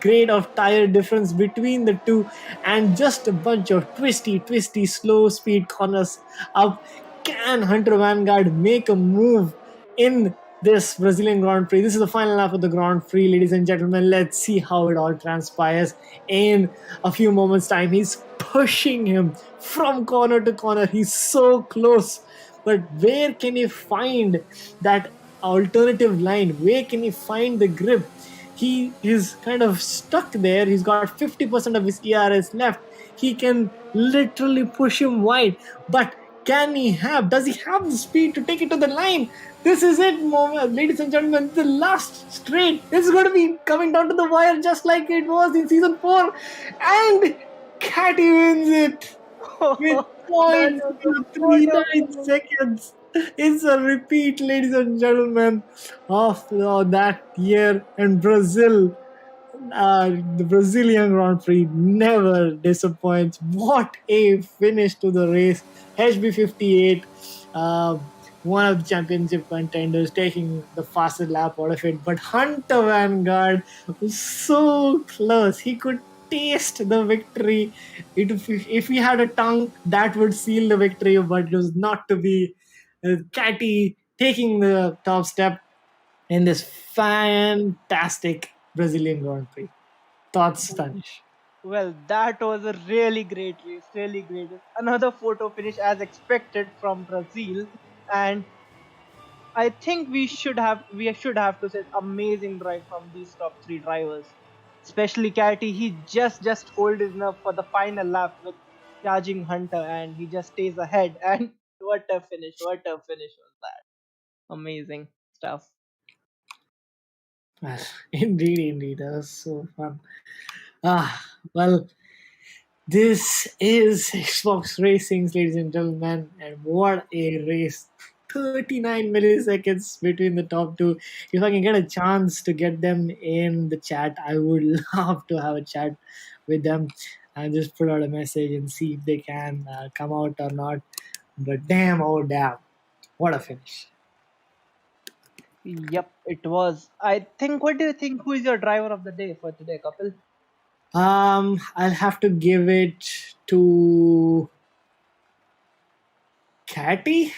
grade of tire difference between the two, and just a bunch of twisty, slow speed corners up. Can Hunter Vanguard make a move in this Brazilian Grand Prix? This is the final lap of the Grand Prix, ladies and gentlemen. Let's see how it all transpires in a few moments' time. He's pushing him from corner to corner. He's so close. But where can he find that alternative line? Where can he find the grip? He is kind of stuck there. He's got 50% of his ERS left. He can literally push him wide. But does he have the speed to take it to the line? This is it, ladies and gentlemen. The last straight. This is going to be coming down to the wire just like it was in season 4. And Catty wins it with
That was a photo
0.039
finish.
seconds. It's a repeat, ladies and gentlemen, of that year in Brazil. The Brazilian Grand Prix never disappoints. What a finish to the race. HB58, uh, one of the championship contenders, taking the fastest lap out of it. But Hunter Vanguard was so close. He could taste the victory. If he had a tongue, that would seal the victory, but it was not to be. Catty taking the top step in this fantastic Brazilian Grand Prix. Thoughts, Tanish?
Well, that was a really great race, really great. Another photo finish as expected from Brazil, and I think we should have to say amazing drive from these top three drivers, especially Catty. He just hold his nerve for the final lap with charging Hunter, and he just stays ahead. And what a finish! What a finish was that! Amazing stuff.
Well, indeed, that was so fun. Well, this is Xbox Racing, ladies and gentlemen, and what a race! 39 milliseconds between the top two. If I can get a chance to get them in the chat, I would love to have a chat with them and just put out a message and see if they can come out or not. But damn, oh damn, what a finish!
Yep, it was. I think. What do you think? Who is your driver of the day for today, Kapil?
I'll have to give it to Catty.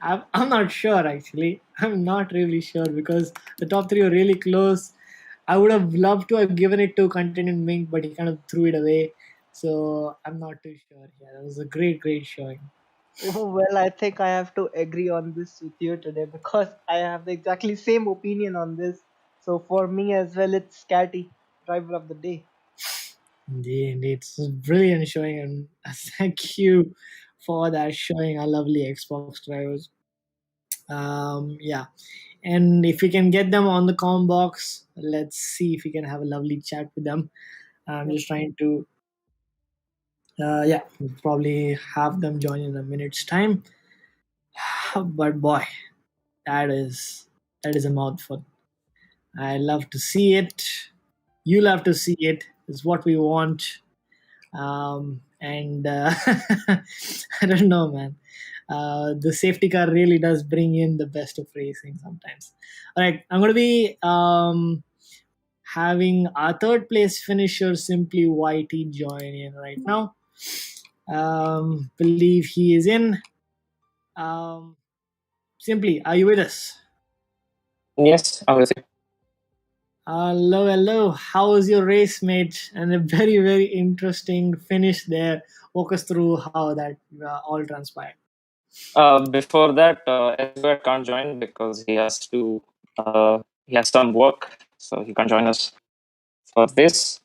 I'm not sure actually. I'm not really sure because the top three are really close. I would have loved to have given it to Continent Mink, but he kind of threw it away. So I'm not too sure. Yeah, that was a great showing.
Oh, well, I think I have to agree on this with you today because I have the exactly same opinion on this. So for me as well, it's Scatty, driver of the day.
Indeed, it's a brilliant showing, and thank you for that showing, our lovely Xbox drivers. Yeah, and if we can get them on the com box, let's see if we can have a lovely chat with them. I'm
Yep.
just trying to, yeah, we'll probably have them join in a minute's time. But boy, that is that is a mouthful. I love to see it. You love to see it. Is what we want. And I don't know, man. The safety car really does bring in the best of racing sometimes. All right, I'm going to be having our third place finisher Simply YT join in right now. Believe he is in. Simply, are you with us?
Yes, I was.
Hello. How was your race, mate? And a very interesting finish there. Walk us through how that all transpired.
Before that, Edward can't join because he has some work, so he can't join us for this.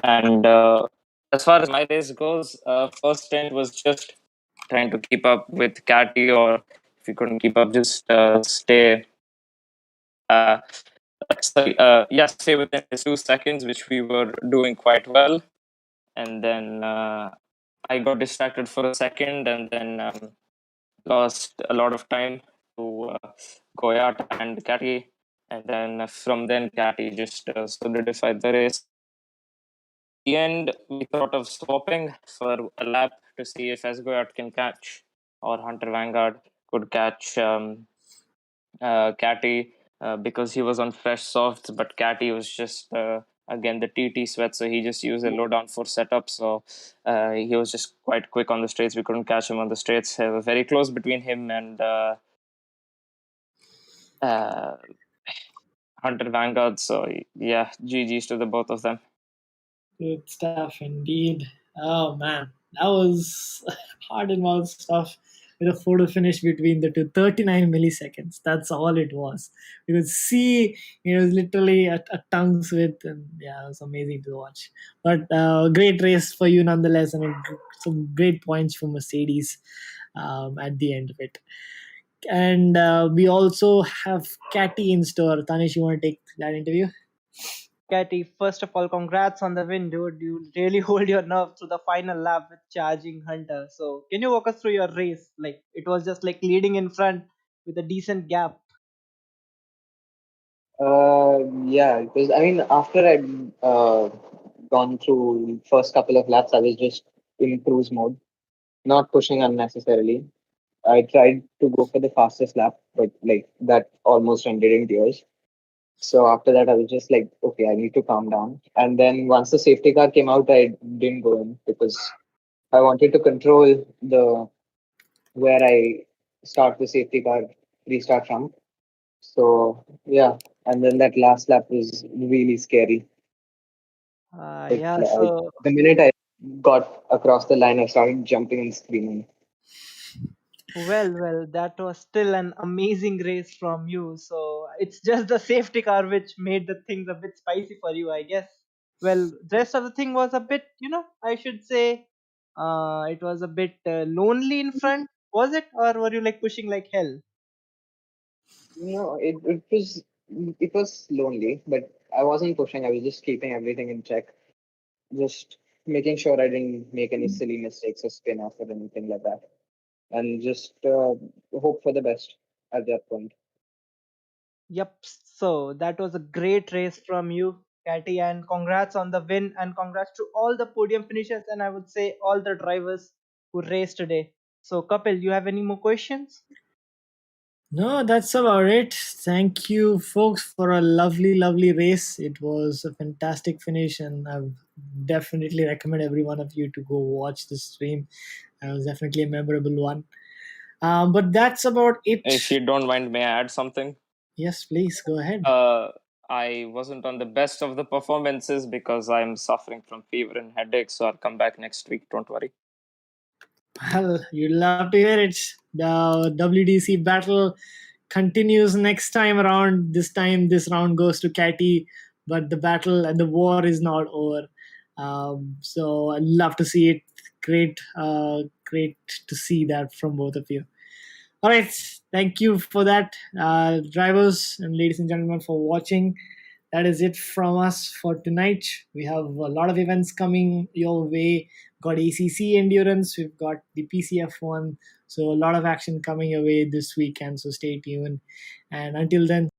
And as far as my race goes, first stint was just trying to keep up with Catty, or if you couldn't keep up, just stay. Uh, stay within his 2 seconds, which we were doing quite well. And then I got distracted for a second, and then lost a lot of time to Goyat and Catty. And then from then, Catty just solidified the race. The end, we thought of swapping for a lap to see if Goyat can catch, or Hunter Vanguard could catch Catty, because he was on fresh softs, but Catty was just again the TT sweat, so he just used a low down for setup. So he was just quite quick on the straights. We couldn't catch him on the straights. Very close between him and uh, Hunter Vanguard. So yeah, GG's to the both of them.
Good stuff indeed. Oh man, that was hard and mouth stuff with a photo finish between the two. 39 milliseconds. That's all it was. You could see it was literally a tongue's width, and yeah, it was amazing to watch. But great race for you nonetheless, and some great points for Mercedes at the end of it. And we also have Catty in store. Tanish, you want to take that interview?
Catty, first of all, congrats on the win, dude. You really hold your nerve through the final lap with charging Hunter. So, can you walk us through your race? Like, it was just like leading in front with a decent gap.
Yeah, because I mean, after I'd gone through first couple of laps, I was just in cruise mode, not pushing unnecessarily. I tried to go for the fastest lap, but like that almost ended in tears. So after that, I was just like, okay, I need to calm down. And then once the safety car came out, I didn't go in because I wanted to control the where I start the safety car restart from. So yeah, and then that last lap was really scary.
Yeah, so
The minute I got across the line, I started jumping and screaming.
well, that was still an amazing race from you. So it's just the safety car which made the things a bit spicy for you, I guess. Well, the rest of the thing was a bit, I should say, it was a bit lonely in front. Was it, or were you like pushing like hell?
No, it was lonely, but I wasn't pushing. I was just keeping everything in check, just making sure I didn't make any silly mistakes or spin off or anything like that, and just hope for the best at that point.
Yep. So that was a great race from you, Catty, and congrats on the win, and congrats to all the podium finishers, and I would say all the drivers who raced today. So, Kapil, you have any more questions?
No, that's about it. Thank you, folks, for a lovely, lovely race. It was a fantastic finish, and I definitely recommend every one of you to go watch the stream. It was definitely a memorable one. But that's about it.
If you don't mind, may I add something?
Yes, please go ahead.
I wasn't on the best of the performances because I'm suffering from fever and headache, so I'll come back next week. Don't worry.
Well, you'd love to hear it. The WDC battle continues next time around. This time, this round goes to Catty, but the battle and the war is not over. So I'd love to see it. Great to see that from both of you. All right, thank you for that, drivers and ladies and gentlemen, for watching. That is it from us for tonight. We have a lot of events coming your way. Got ACC endurance, we've got the PCF one, so a lot of action coming your way this weekend. So stay tuned. And until then,